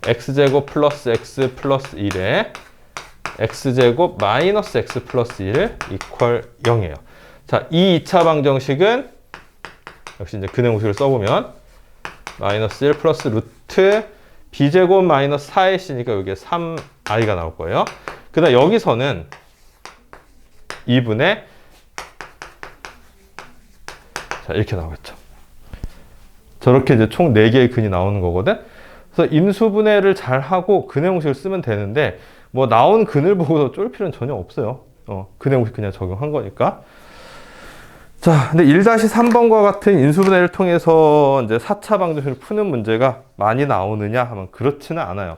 x제곱 플러스 x 플러스 1에 x제곱 마이너스 x 플러스 1 이퀄 0이에요. 자, 이 2차 방정식은 역시 이제 근해 공식을 써보면 마이너스 1 플러스 루트 b제곱 마이너스 4ac니까 여기에 3i가 나올 거예요. 그 다음 여기서는 2분의 자, 이렇게 나오겠죠. 저렇게 이제 총 4개의 근이 나오는 거거든. 그래서 인수분해를 잘 하고 근해 공식을 쓰면 되는데 뭐 나온 근을 보고서 쫄 필요는 전혀 없어요. 근해 공식 그냥 적용한 거니까. 자, 근데 1-3번과 같은 인수분해를 통해서 이제 4차 방정식을 푸는 문제가 많이 나오느냐 하면 그렇지는 않아요.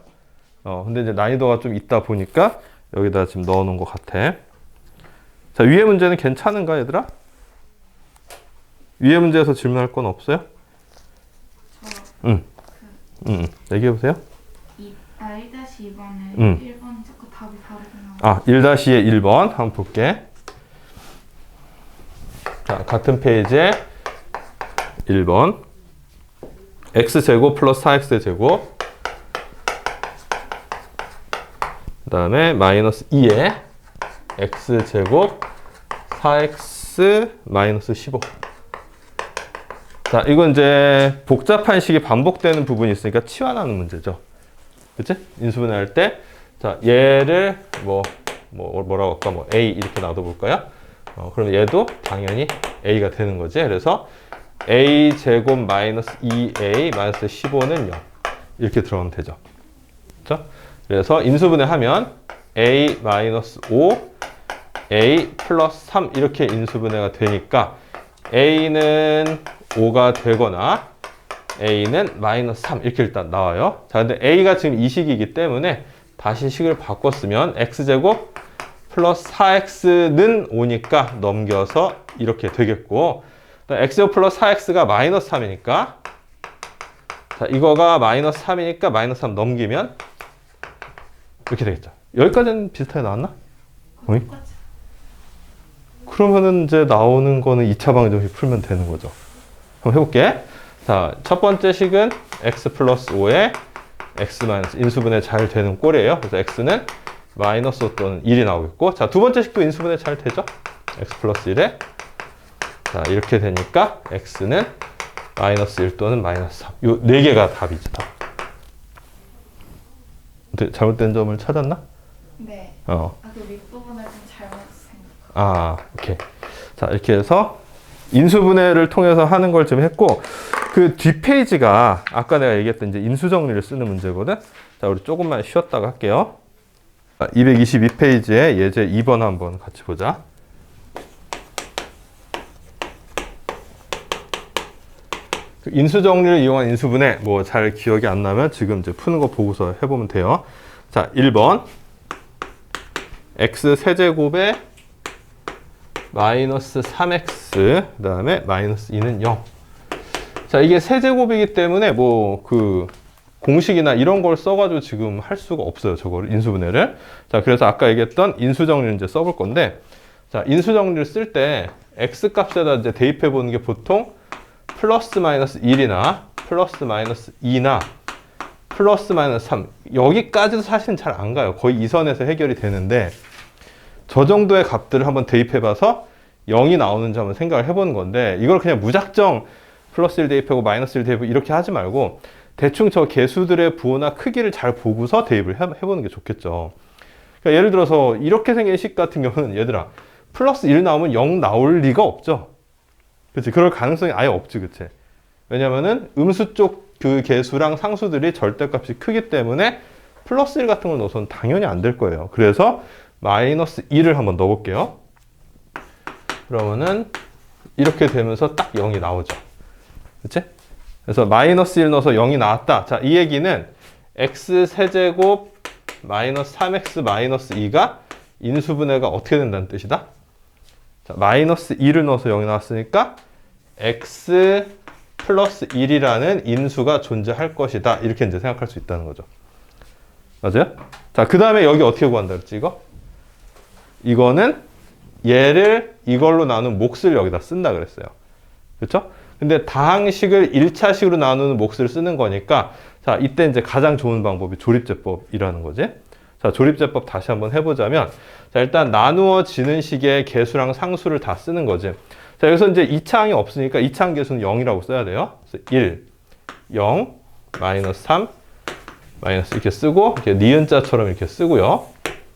근데 이제 난이도가 좀 있다 보니까 여기다 지금 넣어 놓은 것 같아. 자, 위에 문제는 괜찮은가, 얘들아? 위에 문제에서 질문할 건 없어요? 얘기해보세요. 1-2번에 1번이 자꾸 답이 다르게 나와요. 1-의 1번 한번 볼게. 자, 같은 페이지에 1번 x제곱 플러스 4x제곱 그 다음에 마이너스 2에 x제곱 4x 마이너스 15. 자, 이건 이제 복잡한 식이 반복되는 부분이 있으니까 치환하는 문제죠. 그치? 인수분해할 때, 자, 얘를 뭐라고 할까? 뭐 a 이렇게 놔둬볼까요? 그럼 얘도 당연히 a가 되는 거지. 그래서 a 제곱 마이너스 2a 마이너스 15는 0 이렇게 들어가면 되죠. 그렇죠? 그래서 인수분해하면 a 마이너스 5 a 플러스 3 이렇게 인수분해가 되니까 a는 5가 되거나 a는 마이너스 3 이렇게 일단 나와요. 자, 근데 a가 지금 이 식이기 때문에 다시 식을 바꿨으면 x제곱 플러스 4x는 5니까 넘겨서 이렇게 되겠고 x제곱 플러스 4x가 마이너스 3이니까 자, 이거가 마이너스 3이니까 마이너스 3 넘기면 이렇게 되겠죠. 여기까지는 비슷하게 나왔나? 어이? 똑같이. 그러면은 이제 나오는 거는 2차 방정식 풀면 되는 거죠. 한번 해볼게. 자, 첫 번째 식은 x 플러스 5에 x 마이너스 인수분해 잘 되는 꼴이에요. 그래서 x는 마이너스 5 또는 1이 나오겠고, 자, 두 번째 식도 인수분해 잘 되죠? x 플러스 1에 자, 이렇게 되니까 x는 마이너스 1 또는 마이너스 3. 요 네 개가 답이죠. 답. 잘못된 점을 찾았나? 네. 그 윗부분을 좀 잘못 생각. 오케이. 자, 이렇게 해서 인수분해를 통해서 하는 걸 좀 했고, 그 뒷페이지가 아까 내가 얘기했던 이제 인수정리를 쓰는 문제거든. 자, 우리 조금만 쉬었다가 할게요. 222페이지에 예제 2번 한번 같이 보자. 그 인수정리를 이용한 인수분해, 뭐 잘 기억이 안 나면 지금 이제 푸는 거 보고서 해보면 돼요. 자, 1번. x 세제곱에 마이너스 3x, 그 다음에 마이너스 2는 0. 자, 이게 세제곱이기 때문에 뭐 그 공식이나 이런 걸 써가지고 지금 할 수가 없어요. 저거를, 인수분해를. 자, 그래서 아까 얘기했던 인수정리를 이제 써볼 건데, 자, 인수정리를 쓸 때 x 값에다 이제 대입해 보는 게 보통 플러스 마이너스 1이나 플러스 마이너스 2나 플러스 마이너스 3. 여기까지도 사실은 잘 안 가요. 거의 이 선에서 해결이 되는데, 저 정도의 값들을 한번 대입해봐서 0이 나오는지 한번 생각을 해보는 건데, 이걸 그냥 무작정 플러스 1 대입하고 마이너스 1 대입하고 이렇게 하지 말고 대충 저 개수들의 부호나 크기를 잘 보고서 대입을 해보는 게 좋겠죠. 그러니까 예를 들어서 이렇게 생긴 식 같은 경우는 얘들아 플러스 1 나오면 0 나올 리가 없죠. 그치? 그럴 가능성이 아예 없지. 그치? 왜냐면은 음수 쪽 그 개수랑 상수들이 절대값이 크기 때문에 플러스 1 같은 걸 넣어서는 당연히 안 될 거예요. 그래서 마이너스 2를 한번 넣어볼게요. 그러면은 이렇게 되면서 딱 0이 나오죠. 그치? 그래서 마이너스 1 넣어서 0이 나왔다. 자, 이 얘기는 x 세제곱 마이너스 3x 마이너스 2가 인수분해가 어떻게 된다는 뜻이다? 자, 마이너스 2를 넣어서 0이 나왔으니까 x 플러스 1이라는 인수가 존재할 것이다. 이렇게 이제 생각할 수 있다는 거죠. 맞아요? 자, 그 다음에 여기 어떻게 구한다 그랬지, 이거? 이거는 얘를 이걸로 나눈 몫을 여기다 쓴다 그랬어요. 그렇죠? 근데 다항식을 1차식으로 나누는 몫을 쓰는 거니까, 자, 이때 이제 가장 좋은 방법이 조립제법이라는 거지. 자, 조립제법 다시 한번 해보자면, 자, 일단 나누어지는 식의 개수랑 상수를 다 쓰는 거지. 자, 여기서 이제 2차항이 없으니까 2차항 개수는 0이라고 써야 돼요. 그래서 1, 0, 마이너스 3, 마이너스 이렇게 쓰고, 이렇게 니은자처럼 이렇게 쓰고요.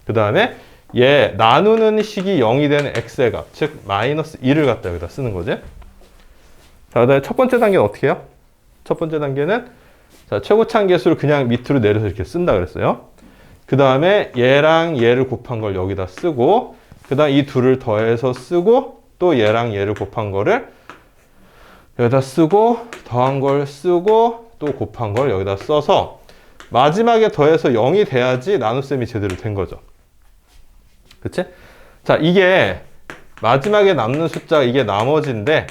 그 다음에 얘 나누는 식이 0이 되는 x의 값, 즉 마이너스 2를 갖다 여기다 쓰는 거지. 자, 그다음에 첫 번째 단계는 어떻게 해요? 첫 번째 단계는 자, 최고차항 개수를 그냥 밑으로 내려서 이렇게 쓴다 그랬어요. 그 다음에 얘랑 얘를 곱한 걸 여기다 쓰고, 그 다음 이 둘을 더해서 쓰고, 또 얘랑 얘를 곱한 거를 여기다 쓰고, 더한 걸 쓰고, 또 곱한 걸 여기다 써서 마지막에 더해서 0이 돼야지 나눗셈이 제대로 된 거죠. 그치? 자, 이게 마지막에 남는 숫자, 이게 나머지인데,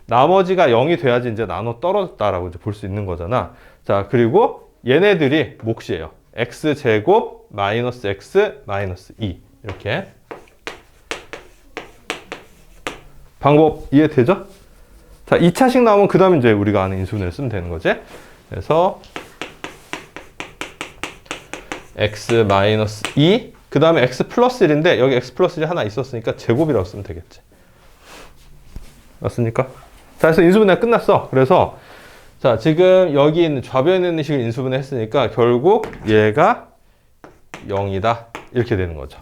나머지가 0이 돼야지 이제 나눠 떨어졌다라고 이제 볼 수 있는 거잖아. 자, 그리고 얘네들이 몫이에요. x제곱 마이너스 x 마이너스 2. 이렇게. 방법 이해되죠? 자, 자, 2차식 나오면 그 다음에 이제 우리가 아는 인수분해를 쓰면 되는 거지. 그래서 x 마이너스 2, 그 다음에 x 플러스 1인데 여기 x 플러스 1이 하나 있었으니까 제곱이라고 쓰면 되겠지. 맞습니까? 자, 그래서 인수분해가 끝났어. 그래서 자, 지금 여기 있는 좌변에 있는 식을 인수분해 했으니까 결국 얘가 0이다. 이렇게 되는 거죠.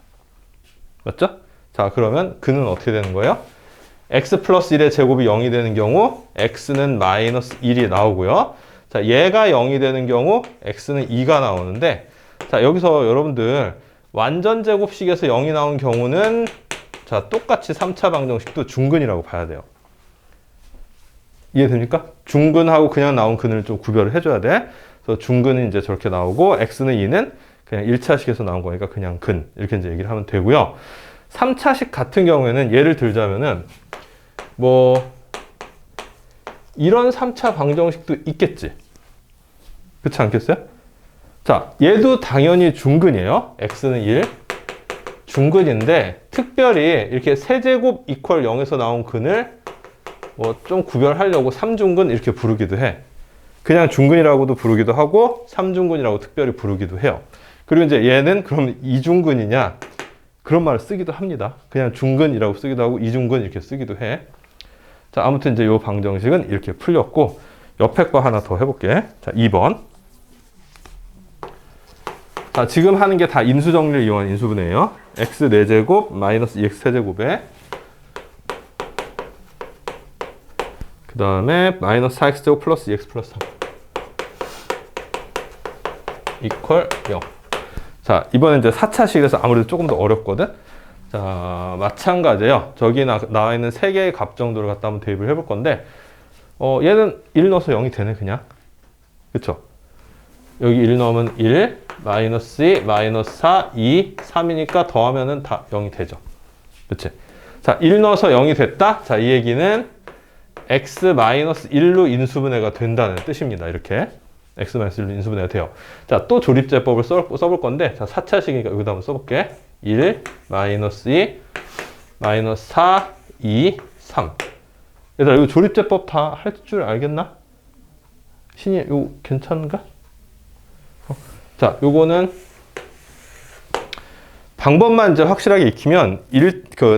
맞죠? 자, 그러면 그는 어떻게 되는 거예요? x 플러스 1의 제곱이 0이 되는 경우 x는 마이너스 1이 나오고요. 자, 얘가 0이 되는 경우 x는 2가 나오는데, 자, 여기서 여러분들 완전 제곱식에서 0이 나온 경우는 자, 똑같이 3차 방정식도 중근이라고 봐야 돼요. 이해됩니까? 중근하고 그냥 나온 근을 좀 구별을 해줘야 돼. 그래서 중근은 이제 저렇게 나오고 x는 2는 그냥 1차식에서 나온 거니까 그냥 근 이렇게 이제 얘기를 하면 되고요. 3차식 같은 경우에는 예를 들자면은 뭐 이런 3차 방정식도 있겠지. 그렇지 않겠어요? 자, 얘도 당연히 중근이에요. x는 1. 중근인데 특별히 이렇게 세제곱 이퀄 0에서 나온 근을 뭐 좀 구별하려고 3중근 이렇게 부르기도 해. 그냥 중근이라고도 부르기도 하고 3중근이라고 특별히 부르기도 해요. 그리고 이제 얘는 그럼 2중근이냐? 그런 말을 쓰기도 합니다. 그냥 중근이라고 쓰기도 하고 2중근 이렇게 쓰기도 해. 자, 아무튼 이제 이 방정식은 이렇게 풀렸고 옆에 거 하나 더 해볼게. 자, 2번. 자, 지금 하는 게 다 인수정리를 이용한 인수분해예요. x 4제곱 마이너스 2x 세제곱에 그 다음에 마이너스 4x제곱 플러스 2x 플러스 3 이퀄 0. 자, 이번엔 이제 4차식이라서 아무래도 조금 더 어렵거든. 자, 마찬가지예요. 저기 나와 있는 3개의 값 정도를 갖다 한번 대입을 해볼 건데 얘는 1 넣어서 0이 되네 그냥. 그쵸? 여기 1 넣으면 1, 마이너스 2, 마이너스 4, 2, 3이니까 더하면은 다 0이 되죠. 그치? 자, 1 넣어서 0이 됐다. 자, 이 얘기는 x 마이너스 1로 인수분해가 된다는 뜻입니다. 이렇게. x 마이너스 1로 인수분해가 돼요. 자, 또 조립제법을 써볼 건데, 자, 4차식이니까 여기다 한번 써볼게. 1, 마이너스 2, 마이너스 4, 2, 3. 얘들아, 이거 조립제법 다 할 줄 알겠나? 신이, 이거 괜찮은가? 자, 요거는 방법만 이제 확실하게 익히면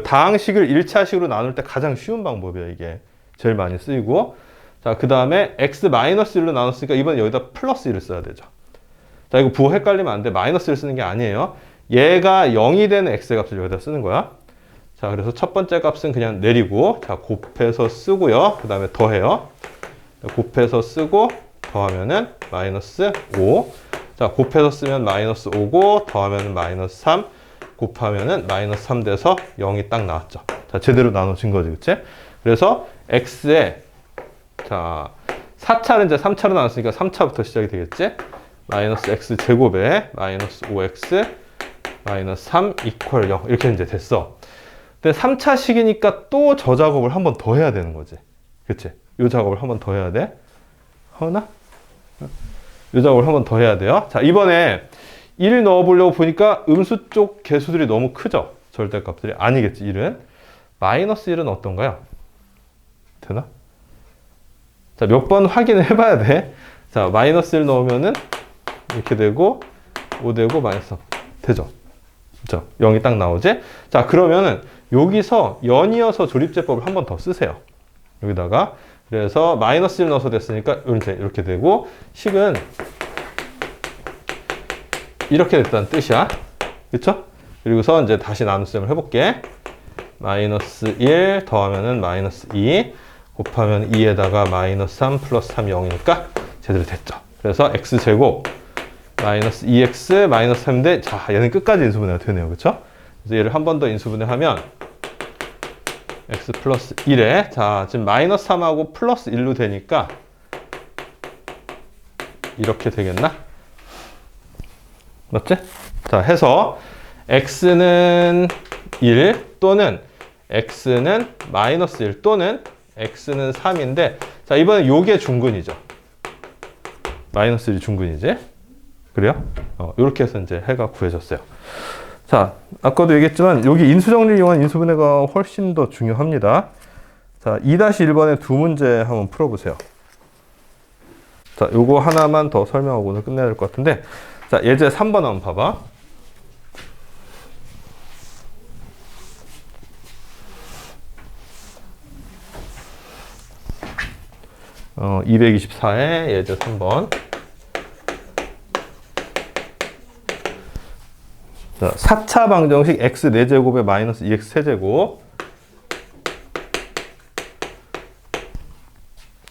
다항식을 1차식으로 나눌 때 가장 쉬운 방법이야, 이게. 제일 많이 쓰이고. 자, 그 다음에 x-1로 나눴으니까 이번에 여기다 플러스 1을 써야 되죠. 자, 이거 부호 헷갈리면 안 돼. 마이너스 1을 쓰는 게 아니에요. 얘가 0이 되는 x의 값을 여기다 쓰는 거야. 자, 그래서 첫 번째 값은 그냥 내리고, 자, 곱해서 쓰고요. 그 다음에 더해요. 곱해서 쓰고, 더하면은 마이너스 5. 자, 곱해서 쓰면 마이너스 5고, 더하면은 마이너스 3, 곱하면은 마이너스 3 돼서 0이 딱 나왔죠. 자, 제대로 나눠진 거지, 그치? 그래서 x에, 자, 4차를 이제 3차로 나눴으니까 3차부터 시작이 되겠지? 마이너스 x 제곱에 마이너스 5x 마이너스 3 이퀄 0. 이렇게 이제 됐어. 근데 3차식이니까 또 저 작업을 한 번 더 해야 되는 거지. 그치? 이 작업을 한 번 더 해야 돼. 하나? 이 작업을 한 번 더 해야 돼요. 자, 이번에 1 넣어보려고 보니까 음수 쪽 개수들이 너무 크죠? 절대값들이. 아니겠지, 1은. 마이너스 1은 어떤가요? 되나? 자, 몇 번 확인을 해봐야 돼. 자, 마이너스 1 넣으면은 이렇게 되고 5 되고 마이너스 3 되죠? 그죠? 0이 딱 나오지? 자, 그러면은 여기서 연이어서 조립제법을 한 번 더 쓰세요. 여기다가. 그래서 마이너스 1 넣어서 됐으니까 이렇게 되고 식은 이렇게 됐다는 뜻이야. 그쵸? 그리고서 이제 다시 나눗셈을 해볼게. 마이너스 1 더하면은 마이너스 2 곱하면 2에다가 마이너스 3 플러스 3 0이니까 제대로 됐죠. 그래서 x제곱 마이너스 2x 마이너스 3인데 자, 얘는 끝까지 인수분해가 되네요. 그쵸? 그래서 얘를 한 번 더 인수분해 하면 x 플러스 1에 자, 지금 마이너스 3하고 플러스 1로 되니까 이렇게 되겠나? 맞지? 자, 해서 x는 1 또는 x는 마이너스 1 또는 x는 3인데 자, 이번엔 요게 중근이죠. 마이너스 1이 중근이지. 그래요? 요렇게 해서 이제 해가 구해졌어요. 자, 아까도 얘기했지만 여기 인수정리를 이용한 인수분해가 훨씬 더 중요합니다. 자, 2-1번의 두 문제 한번 풀어보세요. 자, 요거 하나만 더 설명하고 오늘 끝내야 될 것 같은데, 자, 예제 3번 한번 봐봐. 224의 예제 3번. 자, 4차 방정식 x 4제곱에 마이너스 2x 세제곱.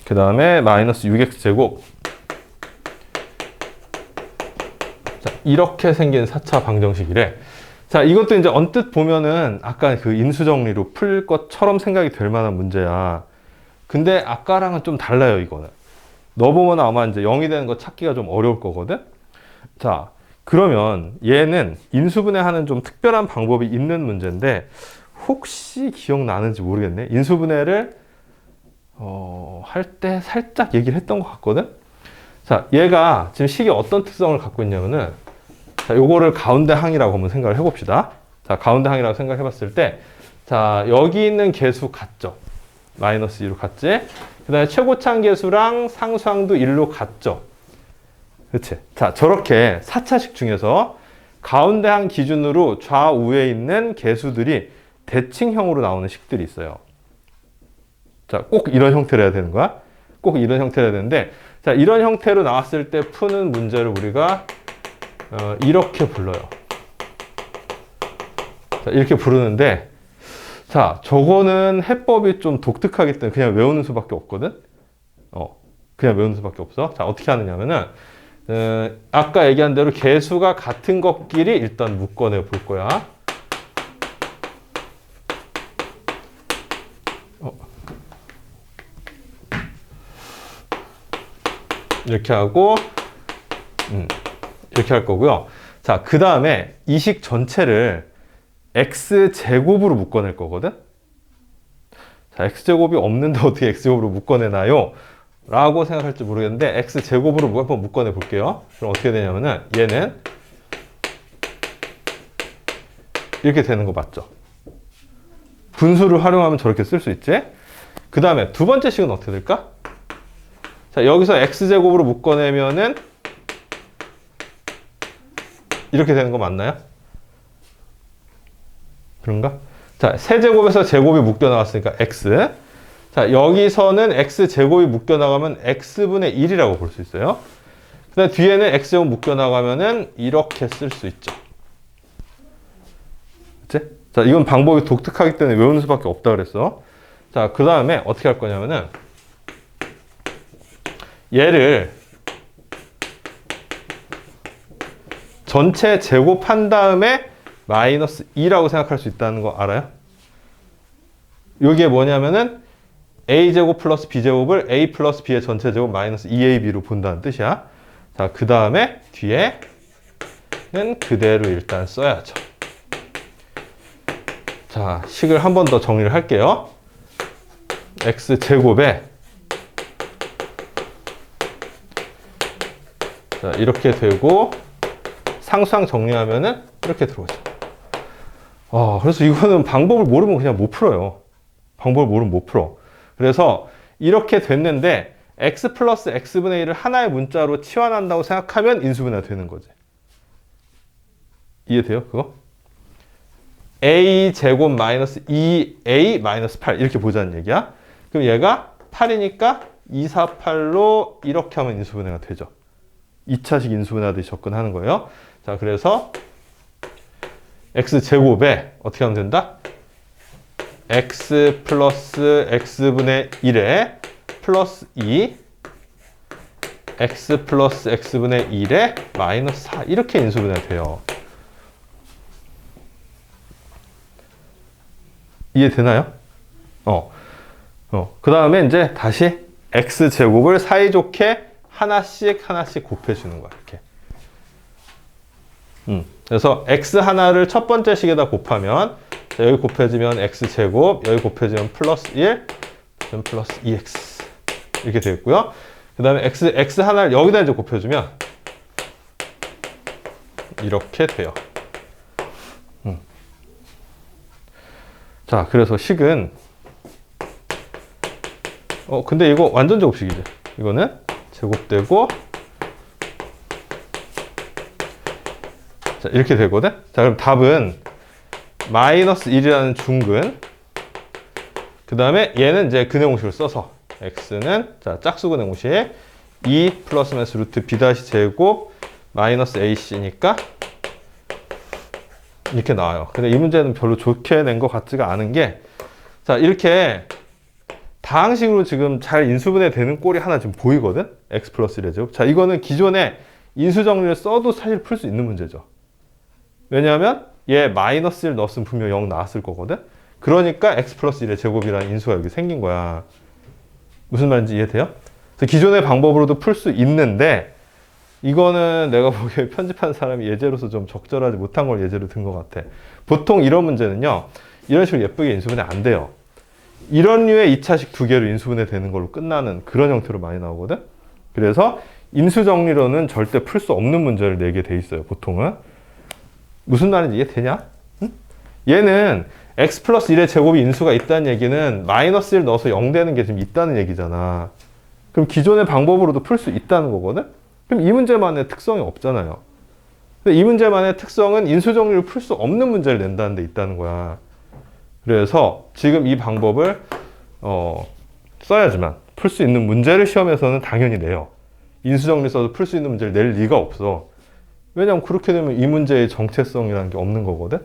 그 다음에 마이너스 6x 제곱. 자, 이렇게 생긴 4차 방정식이래. 자, 이것도 이제 언뜻 보면은 아까 그 인수정리로 풀 것처럼 생각이 될 만한 문제야. 근데 아까랑은 좀 달라요, 이거는. 넣어보면 아마 이제 0이 되는 거 찾기가 좀 어려울 거거든? 자, 그러면 얘는 인수분해하는 좀 특별한 방법이 있는 문제인데, 혹시 기억나는지 모르겠네. 인수분해를, 할 때 살짝 얘기를 했던 것 같거든? 자, 얘가 지금 식이 어떤 특성을 갖고 있냐면은, 자, 요거를 가운데 항이라고 한번 생각을 해봅시다. 자, 가운데 항이라고 생각해 봤을 때, 자, 여기 있는 개수 같죠? 마이너스 2로 같지? 그 다음에 최고차항 개수랑 상수항도 1로 같죠? 그치? 자, 저렇게 4차식 중에서 가운데 항 기준으로 좌우에 있는 개수들이 대칭형으로 나오는 식들이 있어요. 자, 꼭 이런 형태로 해야 되는 거야? 꼭 이런 형태로 해야 되는데, 자, 이런 형태로 나왔을 때 푸는 문제를 우리가 이렇게 불러요. 자, 이렇게 부르는데, 자, 저거는 해법이 좀 독특하기 때문에 그냥 외우는 수밖에 없거든? 그냥 외우는 수밖에 없어. 자, 어떻게 하느냐면은, 아까 얘기한 대로 개수가 같은 것끼리 일단 묶어내 볼 거야. 이렇게 하고, 이렇게 할 거고요. 자, 그 다음에 이 식 전체를 x제곱으로 묶어낼 거거든? 자, x제곱이 없는데 어떻게 x제곱으로 묶어내나요? 라고 생각할지 모르겠는데 x제곱으로 한번 묶어내 볼게요. 그럼 어떻게 되냐면은 얘는 이렇게 되는 거 맞죠? 분수를 활용하면 저렇게 쓸 수 있지? 그 다음에 두 번째 식은 어떻게 될까? 자, 여기서 x제곱으로 묶어내면은 이렇게 되는 거 맞나요? 그런가? 자, 세제곱에서 제곱이 묶여 나왔으니까 x. 자, 여기서는 x제곱이 묶여 나가면 x분의 1이라고 볼 수 있어요. 그 다음에 뒤에는 x제곱 묶여 나가면은 이렇게 쓸 수 있죠. 그치? 자, 이건 방법이 독특하기 때문에 외우는 수밖에 없다 그랬어. 자, 그 다음에 어떻게 할 거냐면은 얘를 전체 제곱한 다음에 마이너스 2라고 생각할 수 있다는 거 알아요? 이게 뭐냐면은 a제곱 플러스 b제곱을 a 플러스 b의 전체 제곱 마이너스 2ab로 본다는 뜻이야. 자, 그 다음에 뒤에는 그대로 일단 써야죠. 자, 식을 한 번 더 정리를 할게요. x제곱에 자, 이렇게 되고 상수항 정리하면은 이렇게 들어오죠. 그래서 이거는 방법을 모르면 그냥 못 풀어요. 방법을 모르면 못 풀어. 그래서 이렇게 됐는데 x 플러스 x분의 1을 하나의 문자로 치환한다고 생각하면 인수분해가 되는 거지. 이해돼요? 그거? a 제곱 마이너스 2a 마이너스 8 이렇게 보자는 얘기야. 그럼 얘가 8이니까 2, 4, 8로 이렇게 하면 인수분해가 되죠. 2차식 인수분해하듯이 접근하는 거예요. 자, 그래서 x제곱에 어떻게 하면 된다? x 플러스 x분의 1에 플러스 2 x 플러스 x분의 1에 마이너스 4 이렇게 인수분해가 돼요. 이해되나요? 그 다음에 이제 다시 x제곱을 사이좋게 하나씩 곱해주는 거야, 이렇게. 그래서 x 하나를 첫 번째 식에다 곱하면, 자, 여기 곱해지면 x제곱, 여기 곱해지면 플러스 1, 그럼 플러스 2x. 이렇게 되겠고요. 그 다음에 x 하나를 여기다 이제 곱해주면, 이렇게 돼요. 자, 그래서 식은 근데 이거 완전 제곱식이지. 이거는 제곱되고, 자, 이렇게 되거든? 자, 그럼 답은 마이너스 1이라는 중근, 그 다음에 얘는 이제 근의 공식을 써서, x는, 자, 짝수근의 공식, 2 플러스 마이너스 루트 b 다시 제곱 마이너스 ac니까 이렇게 나와요. 근데 이 문제는 별로 좋게 낸 것 같지가 않은 게, 자, 이렇게 다항식으로 지금 잘 인수분해 되는 꼴이 하나 지금 보이거든? x 플러스 1의 제곱. 자, 이거는 기존에 인수 정리를 써도 사실 풀 수 있는 문제죠. 왜냐하면 얘 마이너스 1 넣었으면 분명 0 나왔을 거거든? 그러니까 x 플러스 1의 제곱이라는 인수가 여기 생긴 거야. 무슨 말인지 이해돼요? 그래서 기존의 방법으로도 풀 수 있는데, 이거는 내가 보기에 편집한 사람이 예제로서 좀 적절하지 못한 걸 예제로 든 것 같아. 보통 이런 문제는요, 이런 식으로 예쁘게 인수분해 안 돼요. 이런 류의 2차식 두 개로 인수분해 되는 걸로 끝나는 그런 형태로 많이 나오거든? 그래서 인수정리로는 절대 풀 수 없는 문제를 내게 돼 있어요, 보통은. 무슨 말인지 이해되냐? 응? 얘는 x 플러스 1의 제곱이 인수가 있다는 얘기는 마이너스 1 넣어서 0 되는 게 지금 있다는 얘기잖아. 그럼 기존의 방법으로도 풀 수 있다는 거거든? 그럼 이 문제만의 특성이 없잖아요. 근데 이 문제만의 특성은 인수정리를 풀 수 없는 문제를 낸다는 데 있다는 거야. 그래서 지금 이 방법을 써야지만 풀 수 있는 문제를 시험에서는 당연히 내요. 인수정리 써도 풀 수 있는 문제를 낼 리가 없어. 왜냐면 그렇게 되면 이 문제의 정체성이라는 게 없는 거거든.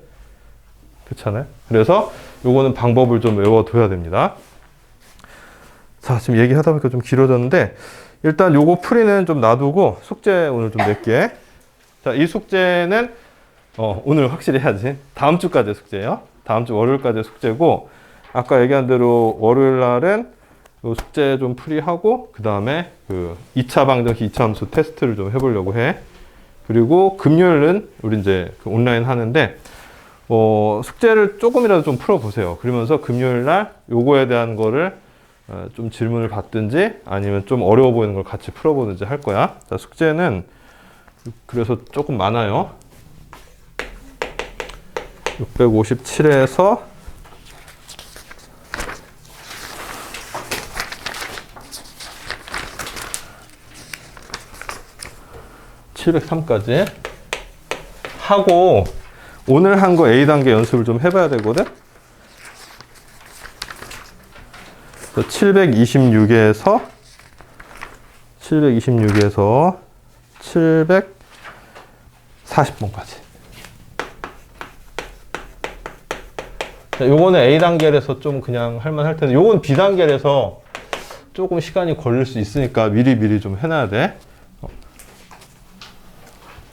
그렇잖아요. 그래서 요거는 방법을 좀 외워둬야 됩니다. 자, 지금 얘기하다 보니까 좀 길어졌는데, 일단 요거 풀이는 좀 놔두고 숙제 오늘 좀 낼게. 자, 이 숙제는 오늘 확실히 해야지. 다음 주까지 숙제예요. 다음 주 월요일까지 숙제고, 아까 얘기한 대로 월요일 날은 요 숙제 좀 풀이하고, 그 다음에 그 2차 방정식 2차 함수 테스트를 좀 해보려고 해. 그리고 금요일은 우리 이제 그 온라인 하는데, 숙제를 조금이라도 좀 풀어보세요. 그러면서 금요일 날 요거에 대한 거를 좀 질문을 받든지 아니면 좀 어려워 보이는 걸 같이 풀어보든지 할 거야. 자, 숙제는 그래서 조금 많아요. 657에서 703까지 하고, 오늘 한 거 A단계 연습을 좀 해봐야 되거든? 726에서 740번까지. 요거는 A단계에서 좀 그냥 할만 할 텐데, 요건 B단계에서 조금 시간이 걸릴 수 있으니까 미리 좀 해놔야 돼.